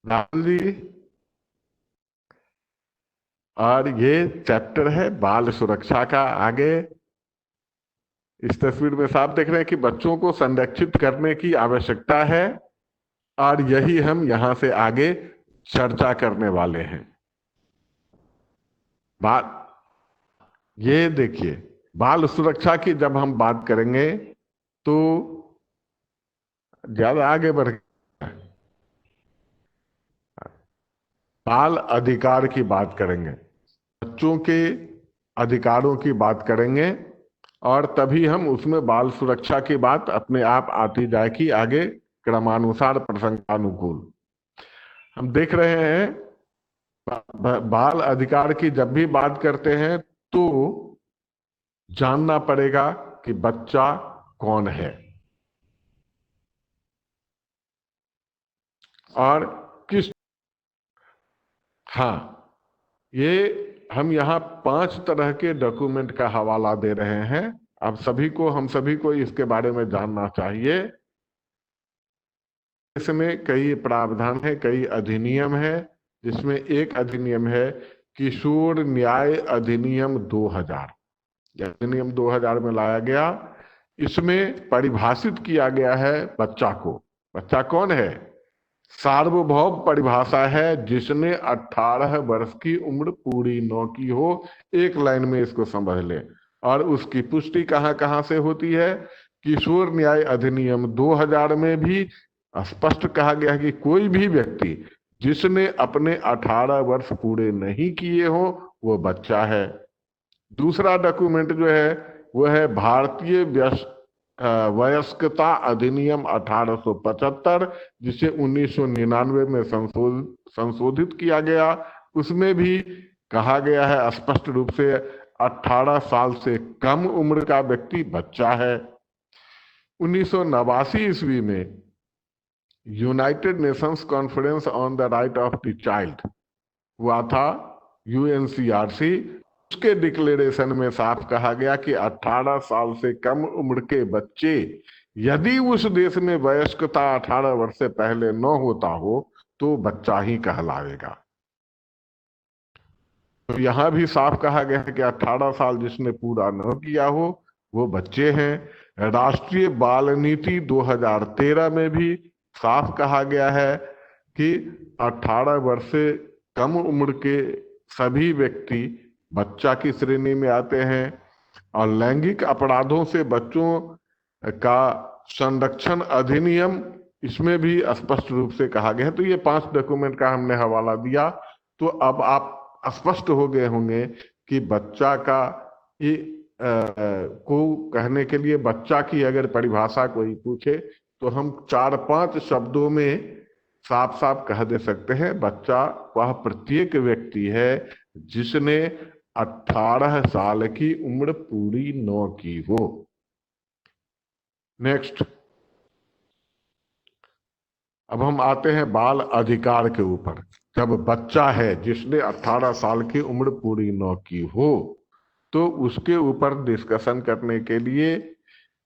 राहुल जी। और ये चैप्टर है बाल सुरक्षा का। आगे इस तस्वीर में साफ देख रहे हैं कि बच्चों को संरक्षित करने की आवश्यकता है और यही हम यहां से आगे चर्चा करने वाले हैं। बात ये देखिए, बाल सुरक्षा की जब हम बात करेंगे तो ज्यादा आगे बढ़, बाल अधिकार की बात करेंगे, बच्चों के अधिकारों की बात करेंगे और तभी हम उसमें बाल सुरक्षा की बात अपने आप आती जाएगी आगे क्रमानुसार प्रसंगानुकूल। हम देख रहे हैं बाल अधिकार की जब भी बात करते हैं तो जानना पड़ेगा कि बच्चा कौन है और किस। हाँ, ये हम यहाँ 5 तरह के डॉक्यूमेंट का हवाला दे रहे हैं। अब हम सभी को इसके बारे में जानना चाहिए। इसमें कई प्रावधान है, कई अधिनियम है, जिसमें एक अधिनियम है किशोर न्याय अधिनियम 2000। अधिनियम 2000 में लाया गया। इसमें परिभाषित किया गया है बच्चा को। बच्चा कौन है? सार्वभौम परिभाषा है, जिसने 18 वर्ष की उम्र पूरी न की हो। एक लाइन में इसको समझ ले। और उसकी पुष्टि कहां कहां से होती है? किशोर न्याय अधिनियम 2000 में भी स्पष्ट कहा गया है कि कोई भी व्यक्ति जिसने अपने 18 वर्ष पूरे नहीं किए हो वो बच्चा है। दूसरा डॉक्यूमेंट जो है वो है भारतीय वयस्कता अधिनियम 1875, जिसे 1999 में संशोधित किया गया। उसमें भी कहा गया है स्पष्ट रूप से 18 साल से कम उम्र का व्यक्ति बच्चा है। 1989 ईस्वी में United Nations conference on the right of the child हुआ था, यूएनसीआरसी। उसके डिक्लेरेशन में साफ कहा गया कि 18 साल से कम उम्र के बच्चे यदि उस देश में वयस्कता 18 वर्ष से पहले न होता हो तो बच्चा ही कहलाएगा। तो यहां भी साफ कहा गया है कि 18 साल जिसने पूरा न किया हो वो बच्चे हैं। राष्ट्रीय बाल नीति 2013 में भी साफ कहा गया है कि 18 वर्ष से कम उम्र के सभी व्यक्ति बच्चा की श्रेणी में आते हैं। और लैंगिक अपराधों से बच्चों का संरक्षण अधिनियम, इसमें भी स्पष्ट रूप से कहा गया है। तो ये 5 डॉक्यूमेंट का हमने हवाला दिया। तो अब आप स्पष्ट हो गए होंगे कि बच्चा का ये को कहने के लिए बच्चा की अगर परिभाषा कोई पूछे तो हम 4-5 शब्दों में साफ साफ कह दे सकते हैं, बच्चा वह प्रत्येक व्यक्ति है जिसने 18 साल की उम्र पूरी न की हो। नेक्स्ट, अब हम आते हैं बाल अधिकार के ऊपर। जब बच्चा है जिसने 18 साल की उम्र पूरी न की हो तो उसके ऊपर डिस्कशन करने के लिए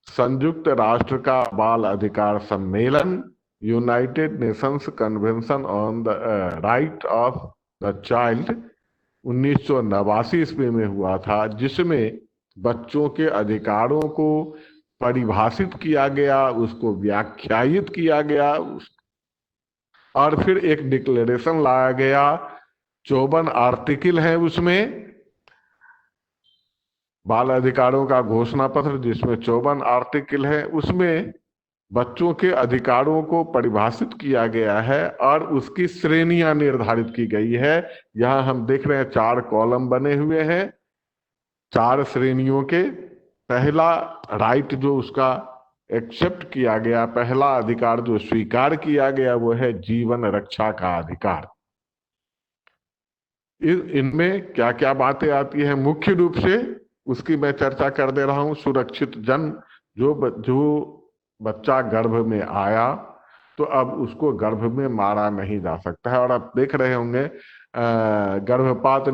संयुक्त राष्ट्र का बाल अधिकार सम्मेलन, United Nations convention on the right of the child 1989 ईस्वी में हुआ था, जिसमें बच्चों के अधिकारों को परिभाषित किया गया, उसको व्याख्यायित किया गया और फिर एक डिक्लेरेशन लाया गया। 54 आर्टिकल हैं उसमें, बाल अधिकारों का घोषणा पत्र जिसमें 54 आर्टिकल है, उसमें बच्चों के अधिकारों को परिभाषित किया गया है और उसकी श्रेणियां निर्धारित की गई है। यहां हम देख रहे हैं 4 कॉलम बने हुए हैं 4 श्रेणियों के। पहला राइट जो उसका एक्सेप्ट किया गया, पहला अधिकार जो स्वीकार किया गया वो है जीवन रक्षा का अधिकार। इनमें क्या क्या बातें आती हैं मुख्य रूप से उसकी मैं चर्चा कर दे रहा हूं। सुरक्षित जन्म, जो बच्चा गर्भ में आया तो अब उसको गर्भ में मारा नहीं जा सकता है। और आप देख रहे होंगे गर्भपात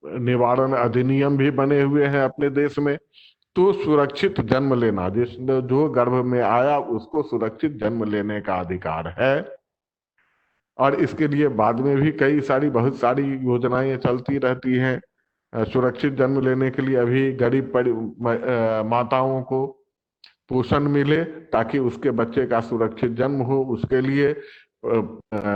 निवारण अधिनियम भी बने हुए हैं अपने देश में। तो सुरक्षित जन्म लेना, जो गर्भ में आया उसको सुरक्षित जन्म लेने का अधिकार है। और इसके लिए बाद में भी बहुत सारी योजनाएं चलती रहती हैं। सुरक्षित जन्म लेने के लिए अभी गरीब माताओं को पोषण मिले ताकि उसके बच्चे का सुरक्षित जन्म हो, उसके लिए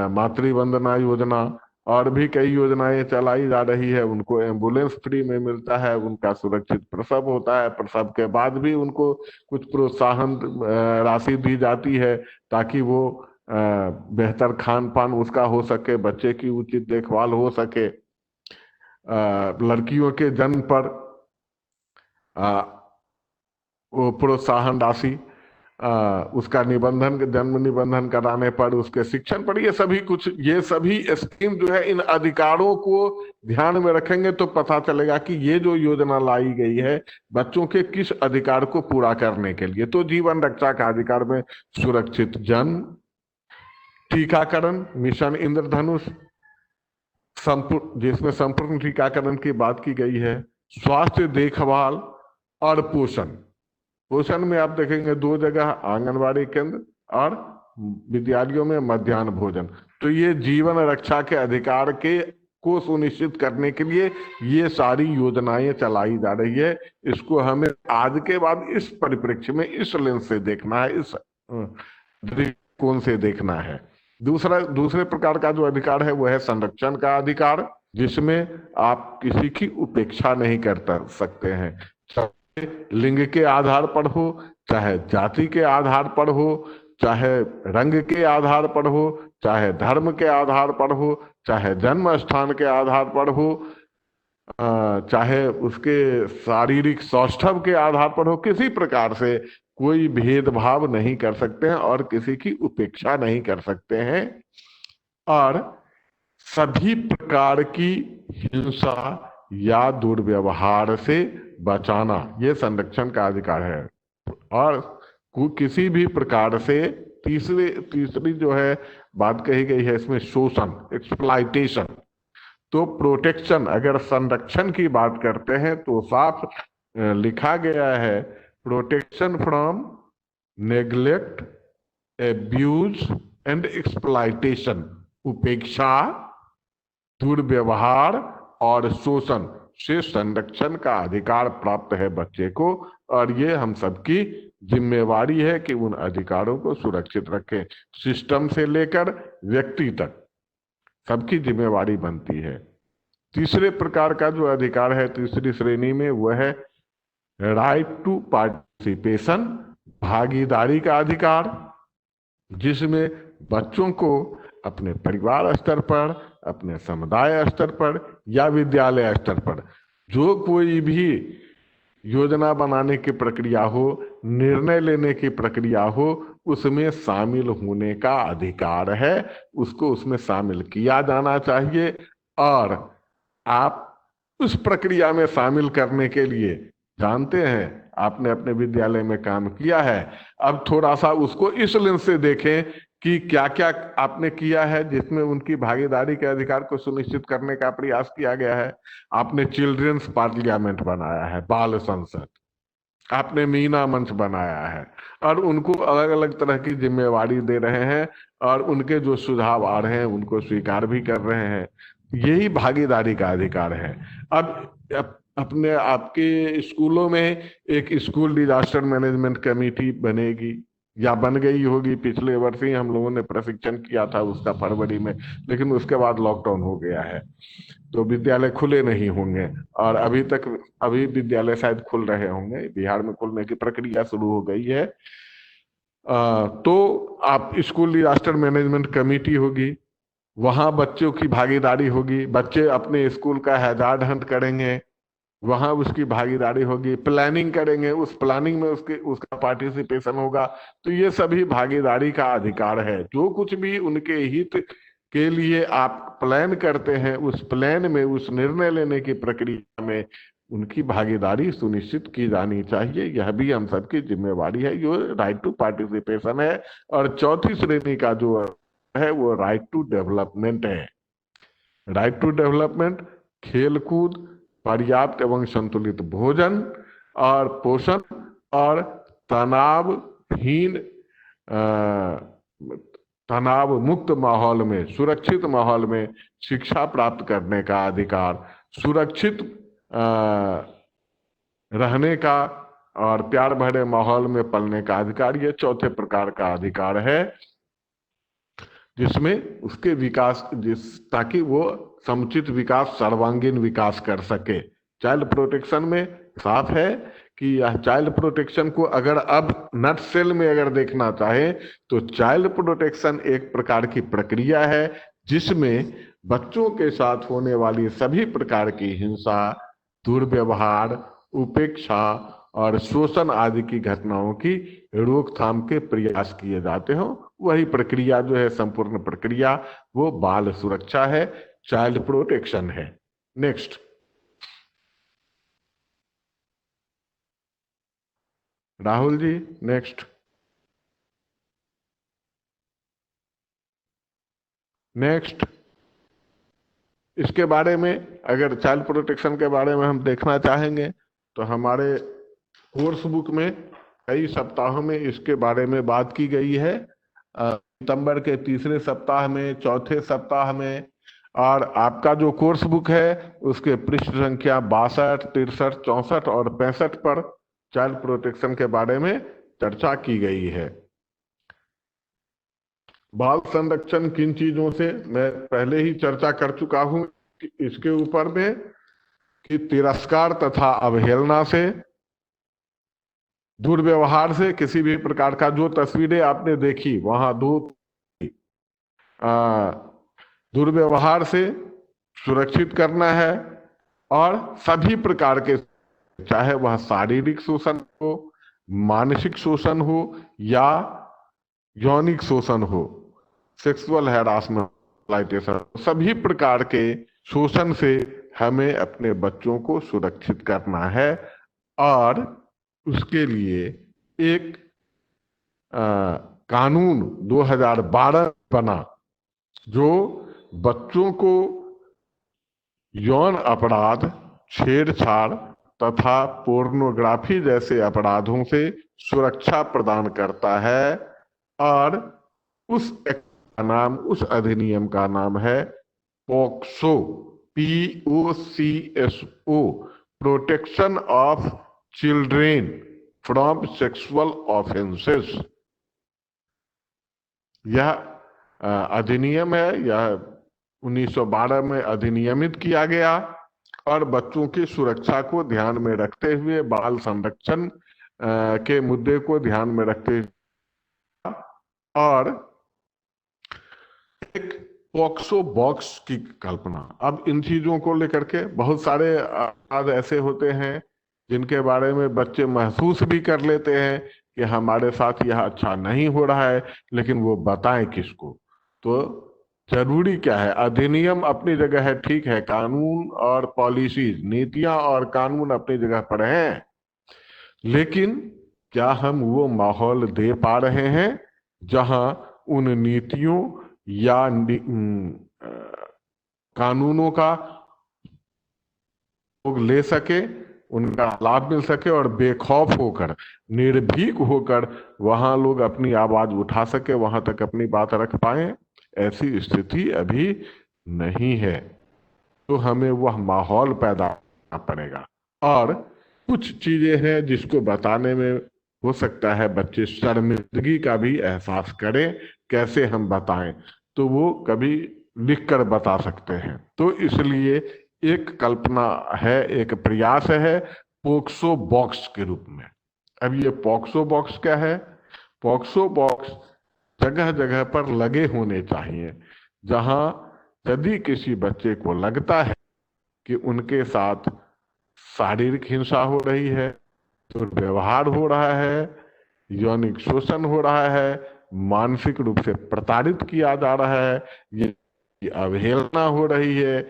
मातृ वंदना योजना और भी कई योजनाएं चलाई जा रही है। उनको एम्बुलेंस फ्री में मिलता है, उनका सुरक्षित प्रसव होता है, प्रसव के बाद भी उनको कुछ प्रोत्साहन राशि दी जाती है ताकि वो बेहतर खान पान उसका हो सके, बच्चे की उचित देखभाल हो सके। लड़कियों के जन्म पर वो प्रोत्साहन राशि, उसका जन्म निबंधन कराने पर, उसके शिक्षण पर, ये सभी स्कीम जो है इन अधिकारों को ध्यान में रखेंगे तो पता चलेगा कि ये जो योजना लाई गई है बच्चों के किस अधिकार को पूरा करने के लिए। तो जीवन रक्षा का अधिकार में सुरक्षित जन्म, टीकाकरण, मिशन इंद्रधनुष जिसमें संपूर्ण टीकाकरण की बात की गई है, स्वास्थ्य देखभाल और पोषण में आप देखेंगे 2 जगह आंगनबाड़ी केंद्र और विद्यालयों में मध्याह्न भोजन। तो ये जीवन रक्षा के अधिकार को सुनिश्चित करने के लिए ये सारी योजनाएं चलाई जा रही है। इसको हमें आज के बाद इस परिप्रेक्ष्य में, इस लेंस से देखना है, इस दृष्टिकोण से देखना है। दूसरे प्रकार का जो अधिकार है वो है संरक्षण का अधिकार, जिसमें आप किसी की उपेक्षा नहीं कर सकते हैं, चाहे लिंग के आधार पर हो, चाहे जाति के आधार पर हो, चाहे रंग के आधार पर हो, चाहे धर्म के आधार पर हो, चाहे जन्म स्थान के आधार पर हो, चाहे उसके शारीरिक सौष्ठव के आधार पर हो। किसी प्रकार से कोई भेदभाव नहीं कर सकते हैं और किसी की उपेक्षा नहीं कर सकते हैं। और सभी प्रकार की हिंसा या दुर्व्यवहार से बचाना, ये संरक्षण का अधिकार है। और किसी भी प्रकार से तीसरी जो है बात कही गई है इसमें शोषण, एक्सप्लॉयटेशन। तो प्रोटेक्शन, अगर संरक्षण की बात करते हैं तो साफ लिखा गया है, protection from neglect, abuse and exploitation. उपेक्षा, दुर्व्यवहार और शोषण से संरक्षण का अधिकार प्राप्त है बच्चे को। और ये हम सबकी जिम्मेवारी है कि उन अधिकारों को सुरक्षित रखें। सिस्टम से लेकर व्यक्ति तक सबकी जिम्मेवारी बनती है। तीसरे प्रकार का जो अधिकार है तीसरी श्रेणी में, वह है राइट टू पार्टिसिपेशन, भागीदारी का अधिकार, जिसमें बच्चों को अपने परिवार स्तर पर, अपने समुदाय स्तर पर या विद्यालय स्तर पर जो कोई भी योजना बनाने की प्रक्रिया हो, निर्णय लेने की प्रक्रिया हो, उसमें शामिल होने का अधिकार है। उसको उसमें शामिल किया जाना चाहिए। और आप उस प्रक्रिया में शामिल करने के लिए, जानते हैं आपने अपने विद्यालय में काम किया है, अब थोड़ा सा उसको इस लेंस से देखें कि क्या क्या आपने किया है जिसमें उनकी भागीदारी के अधिकार को सुनिश्चित करने का प्रयास किया गया है। आपने चिल्ड्रंस पार्लियामेंट बनाया है, बाल संसद, आपने मीना मंच बनाया है और उनको अलग अलग तरह की जिम्मेवारी दे रहे हैं और उनके जो सुझाव आ रहे हैं उनको स्वीकार भी कर रहे हैं। यही भागीदारी का अधिकार है। अब अपने आपके स्कूलों में एक स्कूल डिजास्टर मैनेजमेंट कमेटी बनेगी या बन गई होगी। पिछले वर्ष ही हम लोगों ने प्रशिक्षण किया था उसका फरवरी में, लेकिन उसके बाद लॉकडाउन हो गया है तो विद्यालय खुले नहीं होंगे। और अभी विद्यालय शायद खुल रहे होंगे, बिहार में खुलने की प्रक्रिया शुरू हो गई है। तो आप स्कूल डिजास्टर मैनेजमेंट कमेटी होगी, वहां बच्चों की भागीदारी होगी। बच्चे अपने स्कूल का हैजार्ड हंट करेंगे, वहां उसकी भागीदारी होगी। प्लानिंग करेंगे, उस प्लानिंग में उसका पार्टिसिपेशन होगा। तो ये सभी भागीदारी का अधिकार है। जो कुछ भी उनके हित के लिए आप प्लान करते हैं, उस प्लान में, उस निर्णय लेने की प्रक्रिया में उनकी भागीदारी सुनिश्चित की जानी चाहिए। यह भी हम सबकी जिम्मेवारी है। जो राइट टू पार्टिसिपेशन है। और चौथी श्रेणी का जो है वो राइट टू डेवलपमेंट है। राइट टू डेवलपमेंट, खेलकूद, पर्याप्त एवं संतुलित भोजन और पोषण और तनावहीन तनाव मुक्त माहौल में, सुरक्षित माहौल में शिक्षा प्राप्त करने का अधिकार, सुरक्षित रहने का और प्यार भरे माहौल में पलने का अधिकार, ये चौथे प्रकार का अधिकार है, जिसमें उसके विकास ताकि वो समुचित विकास, सर्वांगीण विकास कर सके। चाइल्ड प्रोटेक्शन में साफ है कि यह चाइल्ड प्रोटेक्शन को अगर अब नट सेल में अगर देखना चाहे तो चाइल्ड प्रोटेक्शन एक प्रकार की प्रक्रिया है जिसमें बच्चों के साथ होने वाली सभी प्रकार की हिंसा, दुर्व्यवहार, उपेक्षा और शोषण आदि की घटनाओं की रोकथाम के प्रयास किए जाते हो। वही प्रक्रिया जो है, संपूर्ण प्रक्रिया, वो बाल सुरक्षा है, चाइल्ड प्रोटेक्शन है। Next, Rahul ji next. Next, इसके बारे में अगर चाइल्ड प्रोटेक्शन के बारे में हम देखना चाहेंगे तो हमारे कोर्स बुक में कई सप्ताहों में इसके बारे में बात की गई है। सितंबर के तीसरे सप्ताह में, चौथे सप्ताह में, और आपका जो कोर्स बुक है उसके पृष्ठ संख्या 62, 63, 64 और 65 पर चाइल्ड प्रोटेक्शन के बारे में चर्चा की गई है। बाल संरक्षण किन चीजों से, मैं पहले ही चर्चा कर चुका हूं कि इसके ऊपर में कि तिरस्कार तथा अवहेलना से, दुर्व्यवहार से, किसी भी प्रकार का, जो तस्वीरें आपने देखी वहां दुर्व्यवहार से सुरक्षित करना है, और सभी प्रकार के, चाहे वह शारीरिक शोषण हो, मानसिक शोषण हो या यौनिक शोषण हो, सेक्सुअल हैरासमेंट, सभी प्रकार के शोषण से हमें अपने बच्चों को सुरक्षित करना है। और उसके लिए एक कानून 2012 बना जो बच्चों को यौन अपराध, छेड़छाड़ तथा पोर्नोग्राफी जैसे अपराधों से सुरक्षा प्रदान करता है, और उस उस अधिनियम का नाम है POCSO, POCSO, protection of children from sexual offences. यह अधिनियम है, यह 1912 में अधिनियमित किया गया और बच्चों की सुरक्षा को ध्यान में रखते हुए, बाल संरक्षण के मुद्दे को ध्यान में रखते हुए, और एक पॉक्सो बॉक्स की कल्पना। अब इन चीजों को लेकर के बहुत सारे अपराध ऐसे होते हैं जिनके बारे में बच्चे महसूस भी कर लेते हैं कि हमारे साथ यह अच्छा नहीं हो रहा है, लेकिन वो बताएं किसको। तो जरूरी क्या है, अधिनियम अपनी जगह है, ठीक है, कानून और पॉलिसीज, नीतियां और कानून अपनी जगह पर हैं, लेकिन क्या हम वो माहौल दे पा रहे हैं जहां उन नीतियों या कानूनों का लोग ले सके, उनका लाभ मिल सके और बेखौफ होकर, निर्भीक होकर वहां लोग अपनी आवाज उठा सके, वहां तक अपनी बात रख पाए, ऐसी स्थिति अभी नहीं है। तो हमें वह माहौल पैदा करना पड़ेगा। और कुछ चीजें हैं जिसको बताने में हो सकता है बच्चे शर्मिंदगी का भी एहसास करें, कैसे हम बताएं, तो वो कभी लिखकर बता सकते हैं। तो इसलिए एक कल्पना है, एक प्रयास है पोक्सो बॉक्स के रूप में। अब ये पोक्सो बॉक्स क्या है? पोक्सो बॉक्स जगह जगह पर लगे होने चाहिए, जहां यदि किसी बच्चे को लगता है कि उनके साथ शारीरिक हिंसा हो रही है, दुर्व्यवहार हो रहा है, यौनिक शोषण हो रहा है, मानसिक रूप से प्रताड़ित किया जा रहा है, ये अवहेलना हो रही है,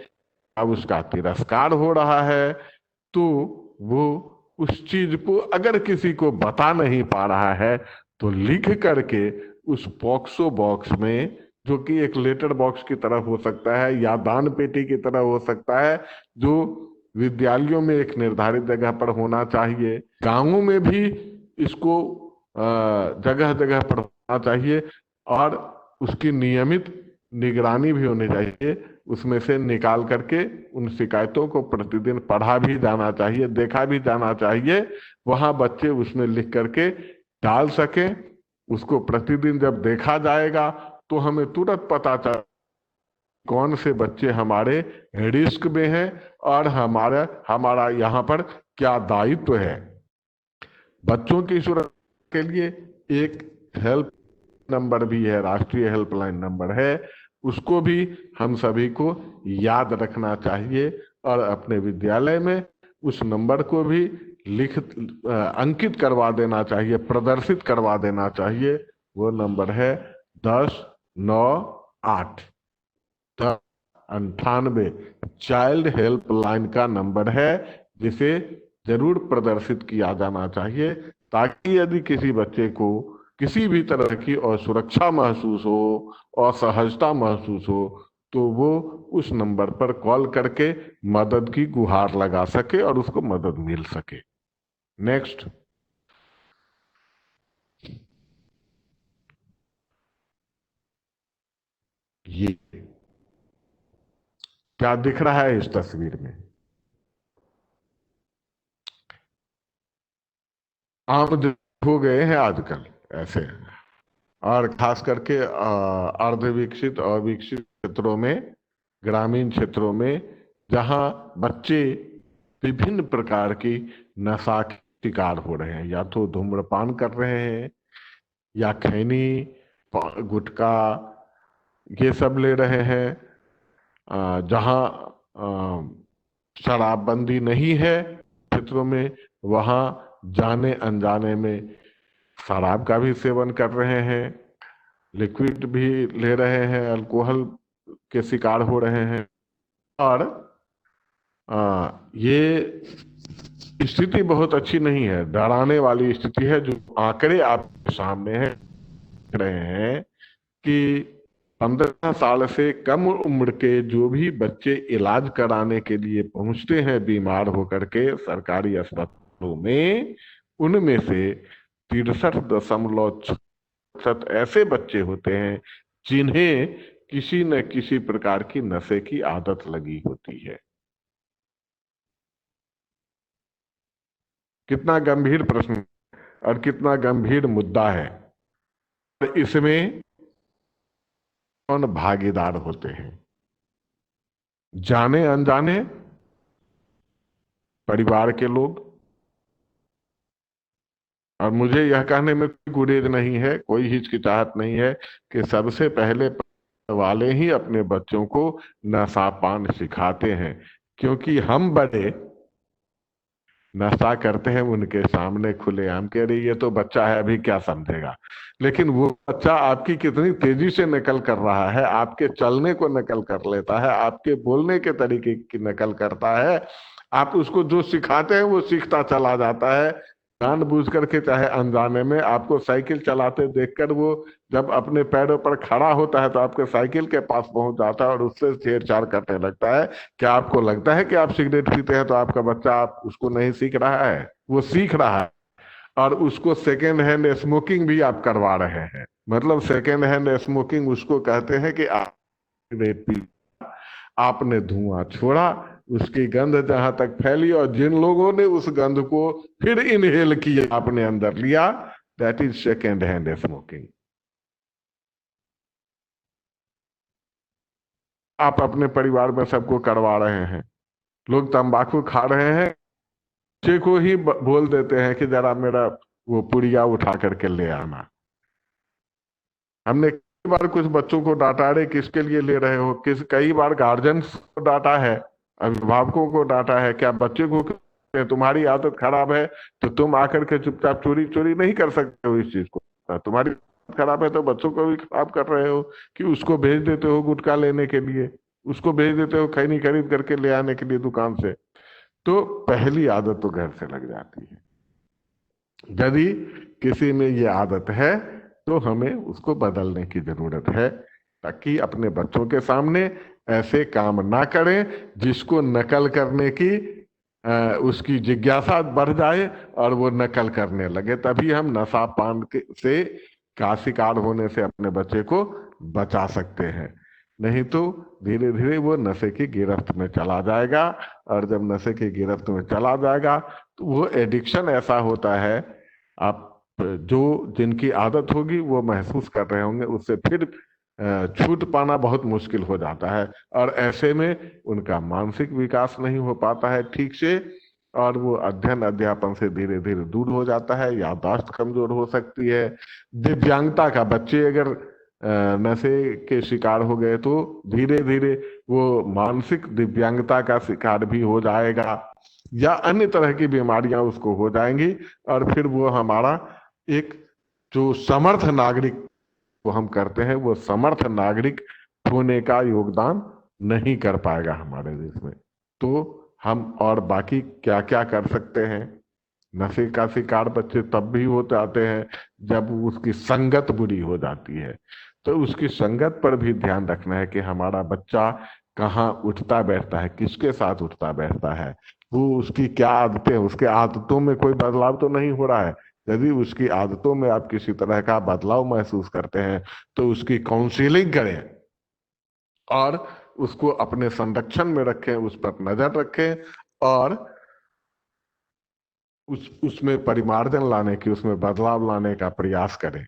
अब उसका तिरस्कार हो रहा है, तो वो उस चीज को अगर किसी को बता नहीं पा रहा है तो लिख करके उस पॉक्सो बॉक्स में जो कि एक लेटर बॉक्स की तरह हो सकता है या दान पेटी की तरह हो सकता है, जो विद्यालयों में एक निर्धारित जगह पर होना चाहिए। गांवों में भी इसको जगह जगह पर होना चाहिए और उसकी नियमित निगरानी भी होनी चाहिए। उसमें से निकाल करके उन शिकायतों को प्रतिदिन पढ़ा भी जाना चाहिए, देखा भी जाना चाहिए। वहां बच्चे उसमें लिख करके डाल सके। उसको प्रतिदिन जब देखा जाएगा तो हमें तुरंत पता चल कौन से बच्चे हमारे रिस्क में हैं और हमारा हमारा यहाँ पर क्या दायित्व है। बच्चों की सुरक्षा के लिए एक हेल्प नंबर भी है, राष्ट्रीय हेल्पलाइन नंबर है, उसको भी हम सभी को याद रखना चाहिए और अपने विद्यालय में उस नंबर को भी अंकित करवा देना चाहिए, प्रदर्शित करवा देना चाहिए। वो नंबर है 1098 98 चाइल्ड हेल्पलाइन का नंबर है, जिसे जरूर प्रदर्शित किया जाना चाहिए, ताकि यदि किसी बच्चे को किसी भी तरह की असुरक्षा महसूस हो, असहजता महसूस हो, तो वो उस नंबर पर कॉल करके मदद की गुहार लगा सके और उसको मदद मिल सके। नेक्स्ट। ये क्या दिख रहा है इस तस्वीर में? आम हो गए हैं आजकल ऐसे, और खास करके अर्ध विकसित और विकसित क्षेत्रों में, ग्रामीण क्षेत्रों में, जहां बच्चे विभिन्न प्रकार की नशा के शिकार हो रहे हैं, या तो धूम्रपान कर रहे हैं या खैनी गुटखा ये सब ले रहे हैं। जहां शराबबंदी नहीं है क्षेत्रों में, वहां जाने अनजाने में शराब का भी सेवन कर रहे हैं, लिक्विड भी ले रहे हैं, अल्कोहल के शिकार हो रहे हैं। और ये स्थिति बहुत अच्छी नहीं है, डराने वाली स्थिति है। जो आंकड़े आपके सामने है रहे हैं कि 15 साल से कम उम्र के जो भी बच्चे इलाज कराने के लिए पहुंचते हैं बीमार होकर के सरकारी अस्पतालों में, उनमें से 63.6% ऐसे बच्चे होते हैं जिन्हें किसी न किसी प्रकार की नशे की आदत लगी होती है। कितना गंभीर प्रश्न और कितना गंभीर मुद्दा है। इसमें कौन भागीदार होते हैं? जाने अनजाने परिवार के लोग। और मुझे यह कहने में कोई गुरेज नहीं है, कोई हिचकिचाहट नहीं है कि सबसे पहले वाले ही अपने बच्चों को नशापान सिखाते हैं, क्योंकि हम बड़े नशा करते हैं उनके सामने खुलेआम के, अरे ये तो बच्चा है अभी क्या समझेगा। लेकिन वो बच्चा आपकी कितनी तेजी से नकल कर रहा है, आपके चलने को नकल कर लेता है, आपके बोलने के तरीके की नकल करता है। आप उसको जो सिखाते हैं वो सीखता चला जाता है, जानबूझ करके चाहे अनजाने में। आपको साइकिल चलाते देखकर वो जब अपने पैरों पर खड़ा होता है तो आपके साइकिल के पास पहुंच जाता है और उससे छेड़छाड़ करने लगता है। क्या आपको लगता है कि आप सिगरेट पीते हैं तो आपका बच्चा आप उसको नहीं सीख रहा है? वो सीख रहा है। और उसको सेकेंड हैंड स्मोकिंग भी आप करवा रहे हैं। मतलब सेकेंड हैंड स्मोकिंग उसको कहते हैं कि आप सिगरेट पी, आपने धुआं छोड़ा, उसकी गंध जहां तक फैली और जिन लोगों ने उस गंध को फिर इनहेल किया, आपने अंदर लिया, that is second hand smoking. आप अपने परिवार में सबको करवा रहे हैं। लोग तंबाकू खा रहे हैं, बच्चे को ही बोल देते हैं कि जरा मेरा वो पुड़िया उठा करके ले आना। हमने कई बार कुछ बच्चों को डांटा, अरे किसके लिए ले रहे हो, कई बार गार्जियंस को डांटा है, अभिभावकों को डांटा है, क्या बच्चे को तुम्हारी आदत खराब है तो तुम आकर के चुपचाप चोरी चोरी नहीं कर सकते हो इस चीज को? तुम्हारी आदत खराब है तो बच्चों को भी खराब कर रहे हो कि उसको भेज देते हो गुटखा लेने के लिए, उसको भेज देते हो खैनी खरीद करके ले आने के लिए दुकान से। तो पहली आदत तो घर से लग जाती है। यदि किसी में ये आदत है तो हमें उसको बदलने की जरूरत है। ताकि अपने बच्चों के सामने ऐसे काम ना करें जिसको नकल करने की उसकी जिज्ञासा बढ़ जाए और वो नकल करने लगे। तभी हम नशा पान से का शिकार होने से अपने बच्चे को बचा सकते हैं। नहीं तो धीरे धीरे वो नशे की गिरफ्त में चला जाएगा, और जब नशे की गिरफ्त में चला जाएगा तो वो एडिक्शन ऐसा होता है, आप जो जिनकी आदत होगी वो महसूस कर रहे होंगे, उससे फिर छूट पाना बहुत मुश्किल हो जाता है, और ऐसे में उनका मानसिक विकास नहीं हो पाता है ठीक से, और वो अध्ययन अध्यापन से धीरे धीरे दूर हो जाता है, याददाश्त कमजोर हो सकती है। दिव्यांगता का, बच्चे अगर नशे के शिकार हो गए तो धीरे धीरे वो मानसिक दिव्यांगता का शिकार भी हो जाएगा, या अन्य तरह की बीमारियां उसको हो जाएंगी, और फिर वो हमारा एक जो समर्थ नागरिक वो हम करते हैं, वो समर्थ नागरिक होने का योगदान नहीं कर पाएगा हमारे देश में। तो हम और बाकी क्या क्या कर सकते हैं? नशे का शिकार बच्चे तब भी हो जाते हैं जब उसकी संगत बुरी हो जाती है। तो उसकी संगत पर भी ध्यान रखना है कि हमारा बच्चा कहाँ उठता बैठता है, किसके साथ उठता बैठता है, वो उसकी क्या आदतें, उसके आदतों में कोई बदलाव तो नहीं हो रहा है। यदि उसकी आदतों में आप किसी तरह का बदलाव महसूस करते हैं तो उसकी काउंसलिंग करें और उसको अपने संरक्षण में रखें, उस पर नजर रखें, और उसमें परिमार्जन लाने की, उसमें बदलाव लाने का प्रयास करें।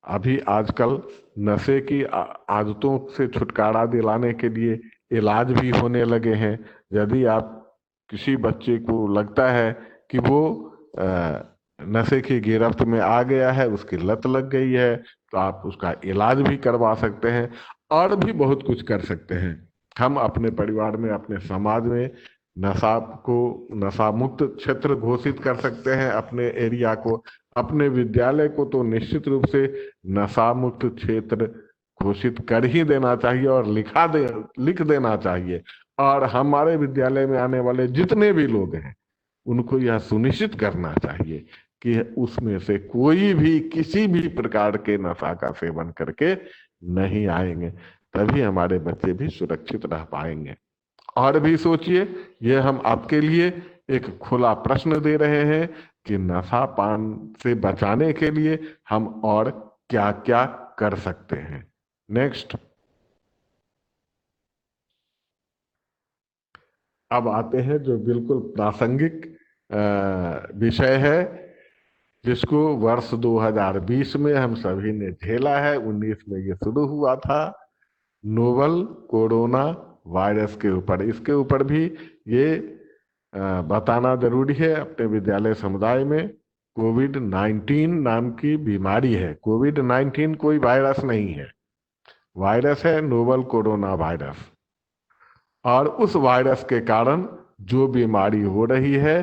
अभी आजकल नशे की आदतों से छुटकारा दिलाने के लिए इलाज भी होने लगे हैं। यदि आप किसी बच्चे को लगता है कि वो नशे की गिरफ्त में आ गया है, उसकी लत लग गई है, तो आप उसका इलाज भी करवा सकते हैं, और भी बहुत कुछ कर सकते हैं। हम अपने परिवार में, अपने समाज में नशा को, नशा मुक्त क्षेत्र घोषित कर सकते हैं अपने एरिया को। अपने विद्यालय को तो निश्चित रूप से नशा मुक्त क्षेत्र घोषित कर ही देना चाहिए और लिख देना चाहिए। और हमारे विद्यालय में आने वाले जितने भी लोग हैं उनको यह सुनिश्चित करना चाहिए कि उसमें से कोई भी किसी भी प्रकार के नशा का सेवन करके नहीं आएंगे। तभी हमारे बच्चे भी सुरक्षित रह पाएंगे। और भी सोचिए, ये हम आपके लिए एक खुला प्रश्न दे रहे हैं कि नशा पान से बचाने के लिए हम और क्या क्या कर सकते हैं। नेक्स्ट, अब आते हैं जो बिल्कुल प्रासंगिक विषय है, जिसको वर्ष 2020 में हम सभी ने झेला है। 19 में ये शुरू हुआ था, नोवल कोरोना वायरस के ऊपर। इसके ऊपर भी ये बताना जरूरी है अपने विद्यालय समुदाय में। कोविड-19 नाम की बीमारी है। कोविड-19 कोई वायरस नहीं है, वायरस है नोवल कोरोना वायरस। और उस वायरस के कारण जो बीमारी हो रही है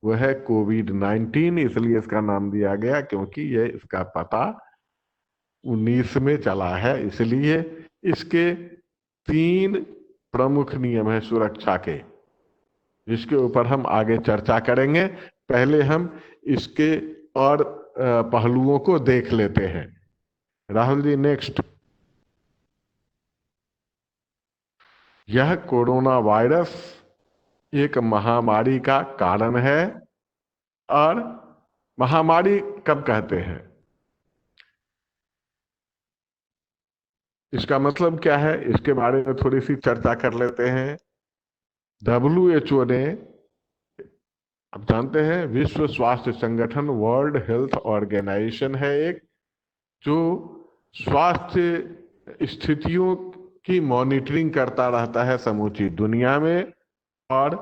वह है कोविड-19। इसलिए इसका नाम दिया गया क्योंकि ये इसका पता 19 में चला है। इसलिए इसके 3 प्रमुख नियम है सुरक्षा के, जिसके ऊपर हम आगे चर्चा करेंगे। पहले हम इसके और पहलुओं को देख लेते हैं। राहुल जी, नेक्स्ट। यह कोरोना वायरस एक महामारी का कारण है। और महामारी कब कहते हैं, इसका मतलब क्या है, इसके बारे में थोड़ी सी चर्चा कर लेते हैं। WHO ने, आप जानते हैं विश्व स्वास्थ्य संगठन, वर्ल्ड हेल्थ ऑर्गेनाइजेशन है एक, जो स्वास्थ्य स्थितियों की मॉनिटरिंग करता रहता है समूची दुनिया में, और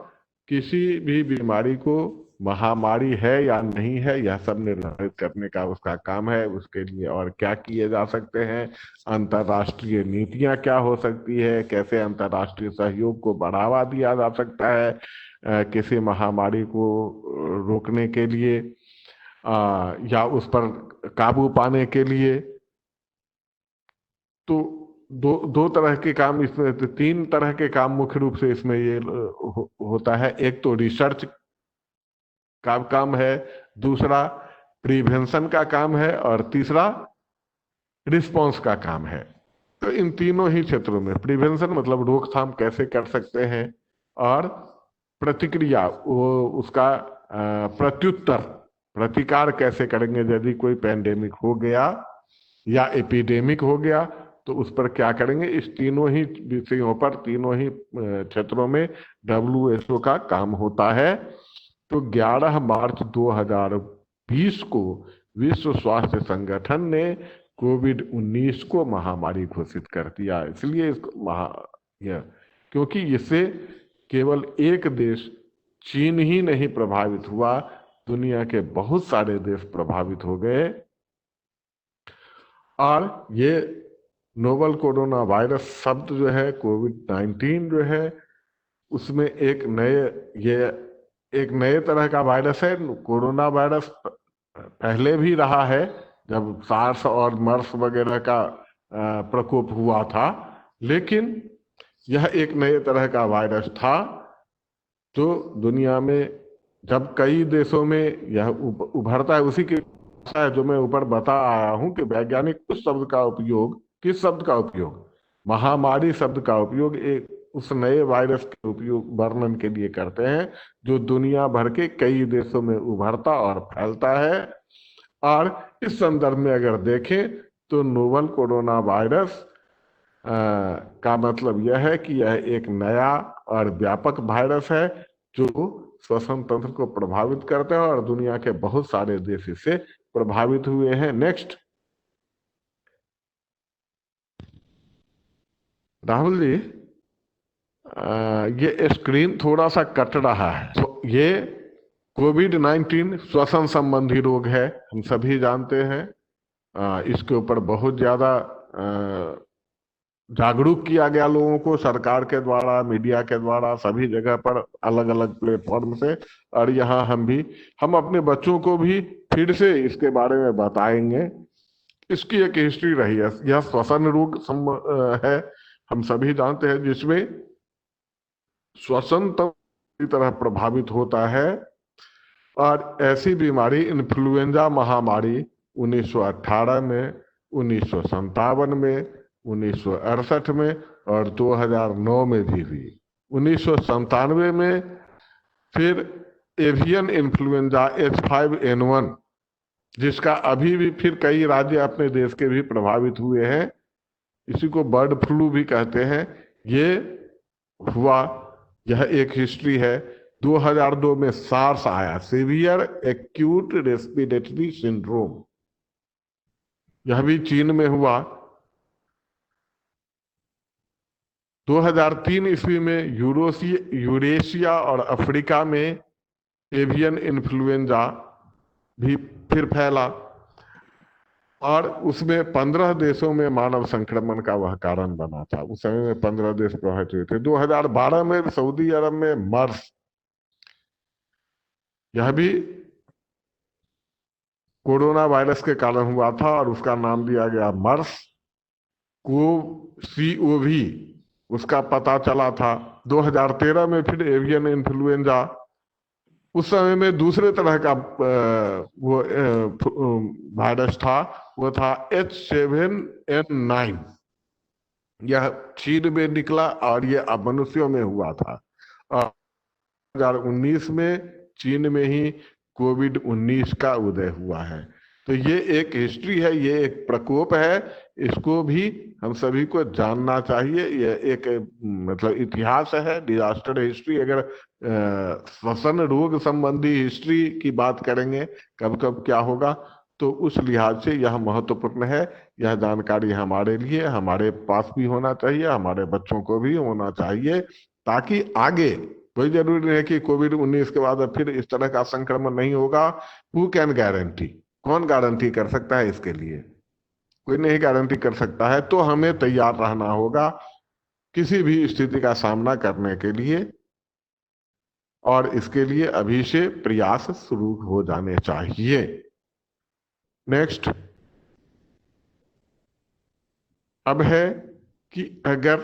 किसी भी बीमारी को महामारी है या नहीं है यह सब निर्धारित करने का उसका काम है। उसके लिए और क्या किए जा सकते हैं, अंतर्राष्ट्रीय नीतियां क्या हो सकती है, कैसे अंतर्राष्ट्रीय सहयोग को बढ़ावा दिया जा सकता है किसी महामारी को रोकने के लिए या उस पर काबू पाने के लिए। तो दो तरह के काम इसमें, 3 तरह के काम मुख्य रूप से इसमें ये होता है। एक तो रिसर्च का काम है, दूसरा प्रिवेंशन का काम है, और तीसरा रिस्पांस का काम है। तो इन तीनों ही क्षेत्रों में प्रिवेंशन मतलब रोकथाम कैसे कर सकते हैं, और प्रतिक्रिया वो उसका प्रत्युत्तर प्रतिकार कैसे करेंगे यदि कोई पैंडेमिक हो गया या एपिडेमिक हो गया, तो उस पर क्या करेंगे। इस तीनों ही विषयों पर, तीनों ही क्षेत्रों में WHO का काम होता है। तो 11 मार्च 2020 को विश्व स्वास्थ्य संगठन ने कोविड-19 को महामारी घोषित कर दिया। इसलिए इस क्योंकि इससे केवल एक देश चीन ही नहीं प्रभावित हुआ, दुनिया के बहुत सारे देश प्रभावित हो गए। और ये नोवल कोरोना वायरस शब्द जो है, कोविड-19 जो है, उसमें एक नए तरह का वायरस है। कोरोना वायरस पहले भी रहा है, जब सार्स और मर्स वगैरह का प्रकोप हुआ था, लेकिन यह एक नए तरह का वायरस था। तो दुनिया में जब कई देशों में यह उभरता है, उसी की जो मैं ऊपर बता आया हूं कि वैज्ञानिक किस शब्द का उपयोग महामारी शब्द का उपयोग एक उस नए वायरस के उपयोग वर्णन के लिए करते हैं जो दुनिया भर के कई देशों में उभरता और फैलता है। और इस संदर्भ में अगर देखें तो नोवल कोरोना वायरस का मतलब यह है कि यह एक नया और व्यापक वायरस है जो श्वसन तंत्र को प्रभावित करता है, और दुनिया के बहुत सारे देश इससे प्रभावित हुए हैं। नेक्स्ट राहुल जी, ये स्क्रीन थोड़ा सा कट रहा है। तो ये कोविड-19 श्वसन संबंधी रोग है, हम सभी जानते हैं। इसके ऊपर बहुत ज्यादा जागरूक किया गया लोगों को, सरकार के द्वारा, मीडिया के द्वारा, सभी जगह पर अलग अलग प्लेटफॉर्म से। और यहाँ हम अपने बच्चों को भी फिर से इसके बारे में बताएंगे। इसकी एक हिस्ट्री रही है। यह श्वसन रोग है, हम सभी जानते हैं, जिसमें श्वसन तंत्र की तरह प्रभावित होता है। और ऐसी बीमारी इन्फ्लुएंजा महामारी 1918 में, 1957 में, 1968 में और 2009 में भी हुई। 1997 में फिर एवियन इन्फ्लुएंजा H5N1, जिसका अभी भी फिर कई राज्य अपने देश के भी प्रभावित हुए हैं, इसी को बर्ड फ्लू भी कहते हैं, ये हुआ। यह एक हिस्ट्री है। 2002 में सार्स आया, सीवियर एक्यूट रेस्पिरेटरी सिंड्रोम, यह भी चीन में हुआ। 2003 ईस्वी में यूरेशिया और अफ्रीका में एवियन इन्फ्लुएंजा भी फिर फैला, और उसमें 15 देशों में मानव संक्रमण का वह कारण बना था। उस समय में 15 देश प्रभावित हुए थे। 2012 में सऊदी अरब में मर्स, यह भी कोरोना वायरस के कारण हुआ था और उसका नाम दिया गया मर्स। CoV उसका पता चला था। 2013 में फिर एवियन इन्फ्लुएंजा, उस समय में दूसरे तरह का वो वायरस था, वो था H7N9। यह चीन में निकला और ये अब मनुष्यों में हुआ था। 2019 में चीन में ही कोविड-19 का उदय हुआ है। तो ये एक हिस्ट्री है, ये एक प्रकोप है, इसको भी हम सभी को जानना चाहिए। ये एक मतलब इतिहास है, डिजास्टर हिस्ट्री। अगर श्वसन रोग संबंधी हिस्ट्री की बात करेंगे, कब कब क्या होगा, तो उस लिहाज से यह महत्वपूर्ण है। यह जानकारी हमारे लिए, हमारे पास भी होना चाहिए, हमारे बच्चों को भी होना चाहिए, ताकि आगे कोई जरूरी नहीं है कि कोविड-19 के बाद फिर इस तरह का संक्रमण नहीं होगा। हु कैन गारंटी, कौन गारंटी कर सकता है इसके लिए? कोई नहीं गारंटी कर सकता है। तो हमें तैयार रहना होगा किसी भी स्थिति का सामना करने के लिए, और इसके लिए अभी से प्रयास शुरू हो जाने चाहिए। नेक्स्ट अब है कि अगर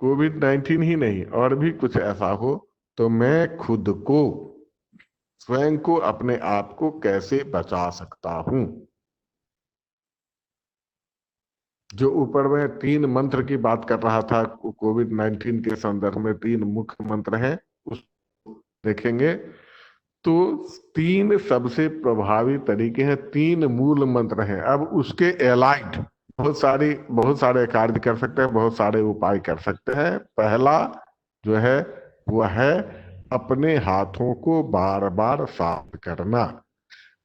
कोविड-19 ही नहीं और भी कुछ ऐसा हो, तो मैं खुद को, स्वयं को, अपने आप को कैसे बचा सकता हूं। जो ऊपर में 3 मंत्र की बात कर रहा था, कोविड-19 के संदर्भ में 3 मुख्य मंत्र हैं, उस देखेंगे तो 3 सबसे प्रभावी तरीके हैं, 3 मूल मंत्र हैं। अब उसके एलाइड बहुत सारे कार्य कर सकते हैं, बहुत सारे उपाय कर सकते हैं। पहला जो है वह है अपने हाथों को बार बार साफ करना।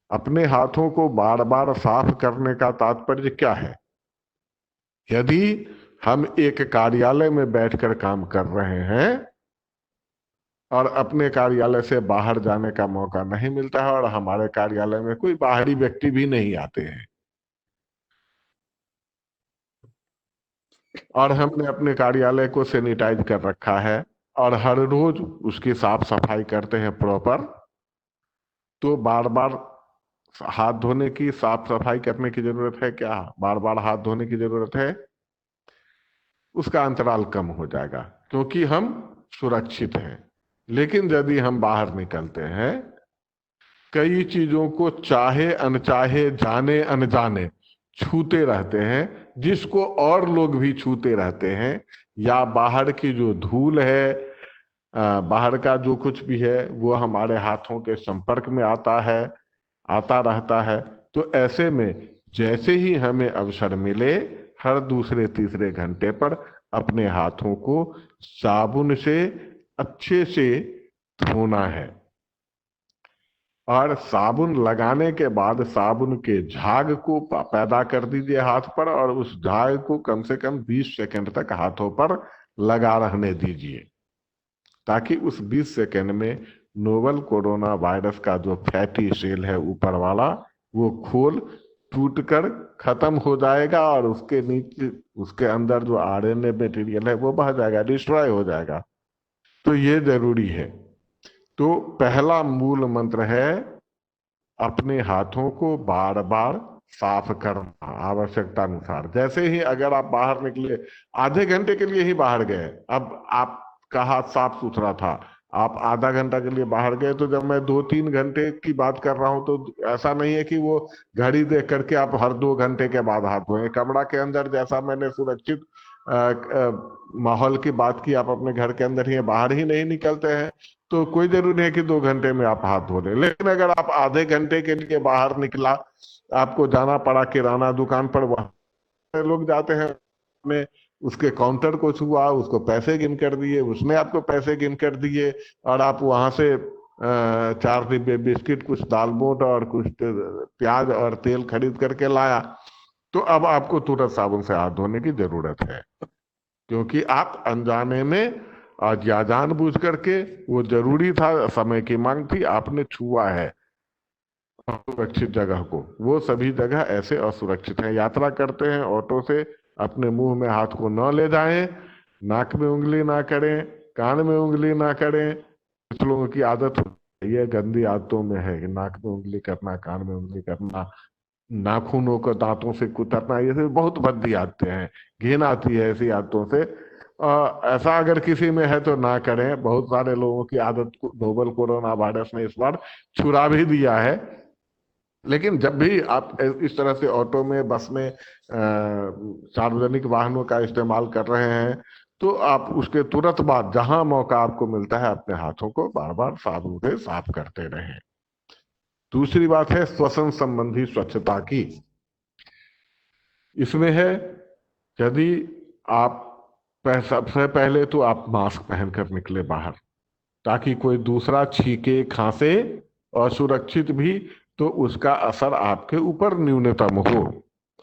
अपने हाथों को बार बार साफ करने का तात्पर्य क्या है? यदि हम एक कार्यालय में बैठकर काम कर रहे हैं और अपने कार्यालय से बाहर जाने का मौका नहीं मिलता है और हमारे कार्यालय में कोई बाहरी व्यक्ति भी नहीं आते हैं और हमने अपने कार्यालय को सैनिटाइज कर रखा है और हर रोज उसकी साफ सफाई करते हैं प्रॉपर, तो बार बार हाथ धोने की, साफ सफाई करने की जरूरत है क्या? बार बार हाथ धोने की जरूरत है? उसका अंतराल कम हो जाएगा क्योंकि हम सुरक्षित हैं। लेकिन यदि हम बाहर निकलते हैं, कई चीजों को चाहे अनचाहे, जाने अनजाने छूते रहते हैं, जिसको और लोग भी छूते रहते हैं, या बाहर की जो धूल है, बाहर का जो कुछ भी है वो हमारे हाथों के संपर्क में आता रहता है। तो ऐसे में जैसे ही हमें अवसर मिले, हर दूसरे तीसरे घंटे पर अपने हाथों को साबुन से अच्छे से धोना है। और साबुन लगाने के बाद साबुन के झाग को पैदा कर दीजिए हाथ पर, और उस झाग को कम से कम 20 सेकंड तक हाथों पर लगा रहने दीजिए, ताकि उस 20 सेकंड में नोवल कोरोना वायरस का जो फैटी सेल है ऊपर वाला, वो खोल टूटकर खत्म हो जाएगा और उसके नीचे, उसके अंदर जो आरएनए मटेरियल है वो बह जाएगा, डिस्ट्रॉय हो जाएगा। तो ये जरूरी है। तो पहला मूल मंत्र है अपने हाथों को बार बार साफ करना आवश्यकता अनुसार। जैसे ही अगर आप बाहर निकले, आधे घंटे के लिए ही बाहर गए, अब आपका हाथ साफ सुथरा था, आप आधा घंटा के लिए बाहर गए, तो जब मैं 2-3 घंटे की बात कर रहा हूं तो ऐसा नहीं है कि वो घड़ी देख करके आप हर 2 घंटे के बाद हाथ धोएं। कमरा के अंदर जैसा मैंने सुरक्षित माहौल की बात की, आप अपने घर के अंदर ही बाहर ही नहीं निकलते हैं, तो कोई जरूरी नहीं है कि 2 घंटे में आप हाथ धो लें। लेकिन अगर आप आधे घंटे के लिए बाहर निकला, आपको जाना पड़ा किराना दुकान पर, वहां लोग जाते हैं, में उसके काउंटर को छुआ, उसको पैसे गिन कर दिए, उसने आपको पैसे गिन कर दिए, और आप वहां से 4 डिब्बे बिस्किट, कुछ दाल मोट और कुछ प्याज और तेल खरीद करके लाया, तो अब आपको तुरंत साबुन से हाथ धोने की जरूरत है, क्योंकि आप अनजाने में आज या जानबूझ करके, वो जरूरी था, समय की मांग थी, आपने छुआ है असुरक्षित जगह को। वो सभी जगह ऐसे असुरक्षित हैं। यात्रा करते हैं ऑटो से, अपने मुंह में हाथ को न ले जाएं, नाक में उंगली ना करें, कान में उंगली ना करें। कुछ लोगों की आदत ये गंदी आदतों में है कि नाक में उंगली करना, कान में उंगली करना, नाखूनों को दांतों से कुतरना, ये सब बहुत भद्दी आदतें हैं। घिन आती है ऐसी आदतों से। ऐसा अगर किसी में है तो ना करें। बहुत सारे लोगों की आदत को नोवल कोरोना वायरस ने इस बार छुड़ा भी दिया है। लेकिन जब भी आप इस तरह से ऑटो में, बस में, सार्वजनिक वाहनों का इस्तेमाल कर रहे हैं, तो आप उसके तुरंत बाद जहां मौका आपको मिलता है, अपने हाथों को बार बार साबुन से साफ करते रहें। दूसरी बात है श्वसन संबंधी स्वच्छता की। इसमें है, यदि आप सबसे पहले तो आप मास्क पहनकर निकले बाहर, ताकि कोई दूसरा छींके, खांसे और सुरक्षित भी, तो उसका असर आपके ऊपर न्यूनतम हो।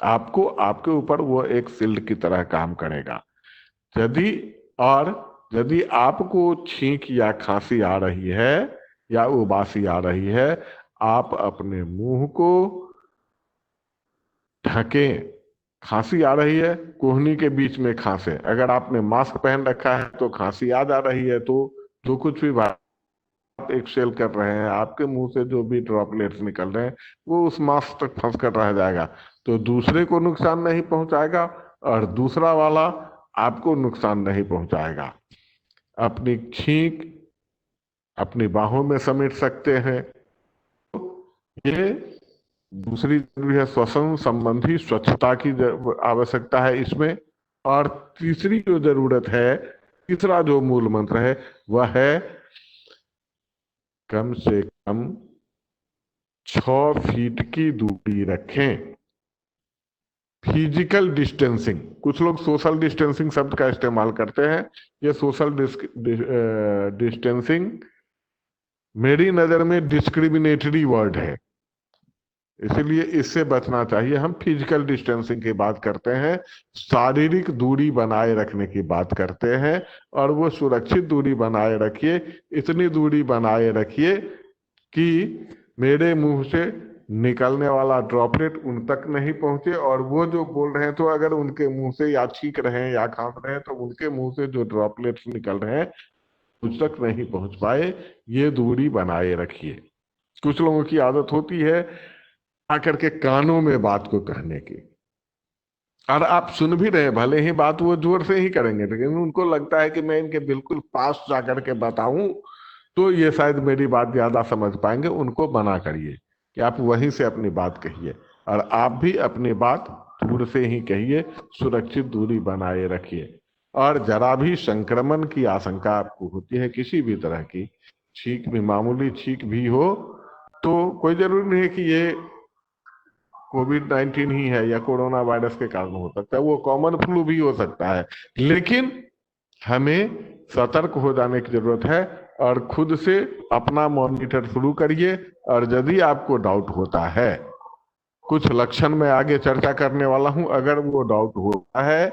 आपको, आपके ऊपर वो एक शील्ड की तरह काम करेगा। यदि और यदि आपको छींक या खांसी आ रही है या उबासी आ रही है, आप अपने मुंह को ढकें। खांसी आ रही है, कोहनी के बीच में खांसे। अगर आपने मास्क पहन रखा है तो खांसी आ जा रही है, तो जो कुछ भी आप एक्सहेल कर रहे हैं, आपके मुंह से जो भी ड्रॉपलेट्स निकल रहे हैं, वो उस मास्क तक फंस कर रह जाएगा, तो दूसरे को नुकसान नहीं पहुंचाएगा और दूसरा वाला आपको नुकसान नहीं पहुंचाएगा। अपनी छींक अपनी बाहों में समेट सकते हैं। ये दूसरी जरूरी है श्वसन संबंधी स्वच्छता की आवश्यकता है इसमें। और तीसरी जो जरूरत है, तीसरा जो मूल मंत्र है वह है कम से कम 6 फीट की दूरी रखें। फिजिकल डिस्टेंसिंग, कुछ लोग सोशल डिस्टेंसिंग शब्द का इस्तेमाल करते हैं। ये सोशल डिस्टेंसिंग मेरी नजर में डिस्क्रिमिनेटरी वर्ड है, इसलिए इससे बचना चाहिए। हम फिजिकल डिस्टेंसिंग की बात करते हैं, शारीरिक दूरी बनाए रखने की बात करते हैं। और वो सुरक्षित दूरी बनाए रखिए, इतनी दूरी बनाए रखिए कि मेरे मुंह से निकलने वाला ड्रॉपलेट उन तक नहीं पहुंचे, और वो जो बोल रहे हैं तो अगर उनके मुंह से या छींक रहे हैं या खांस रहे हैं तो उनके मुंह से जो ड्रॉपलेट्स निकल रहे हैं मुझ तक नहीं पहुंच पाए। ये दूरी बनाए रखिए। कुछ लोगों की आदत होती है आकर के कानों में बात को कहने की, और आप सुन भी रहे, भले ही बात वो जोर से ही करेंगे लेकिन उनको लगता है कि मैं इनके बिल्कुल पास जाकर के बताऊं तो ये शायद मेरी बात ज्यादा समझ पाएंगे। उनको मना करिए कि आप वहीं से अपनी बात कहिए, और आप भी अपनी बात दूर से ही कहिए, सुरक्षित दूरी बनाए रखिए। और जरा भी संक्रमण की आशंका आपको होती है किसी भी तरह की, छींक भी, मामूली छींक भी हो, तो कोई जरूरी नहीं है कि ये कोविड-19 ही है या कोरोना वायरस के कारण हो सकता है, वो कॉमन फ्लू भी हो सकता है। लेकिन हमें सतर्क हो जाने की जरूरत है और खुद से अपना मॉनिटर शुरू करिए। और यदि आपको डाउट होता है, कुछ लक्षण मैं आगे चर्चा करने वाला हूं, अगर वो डाउट होता है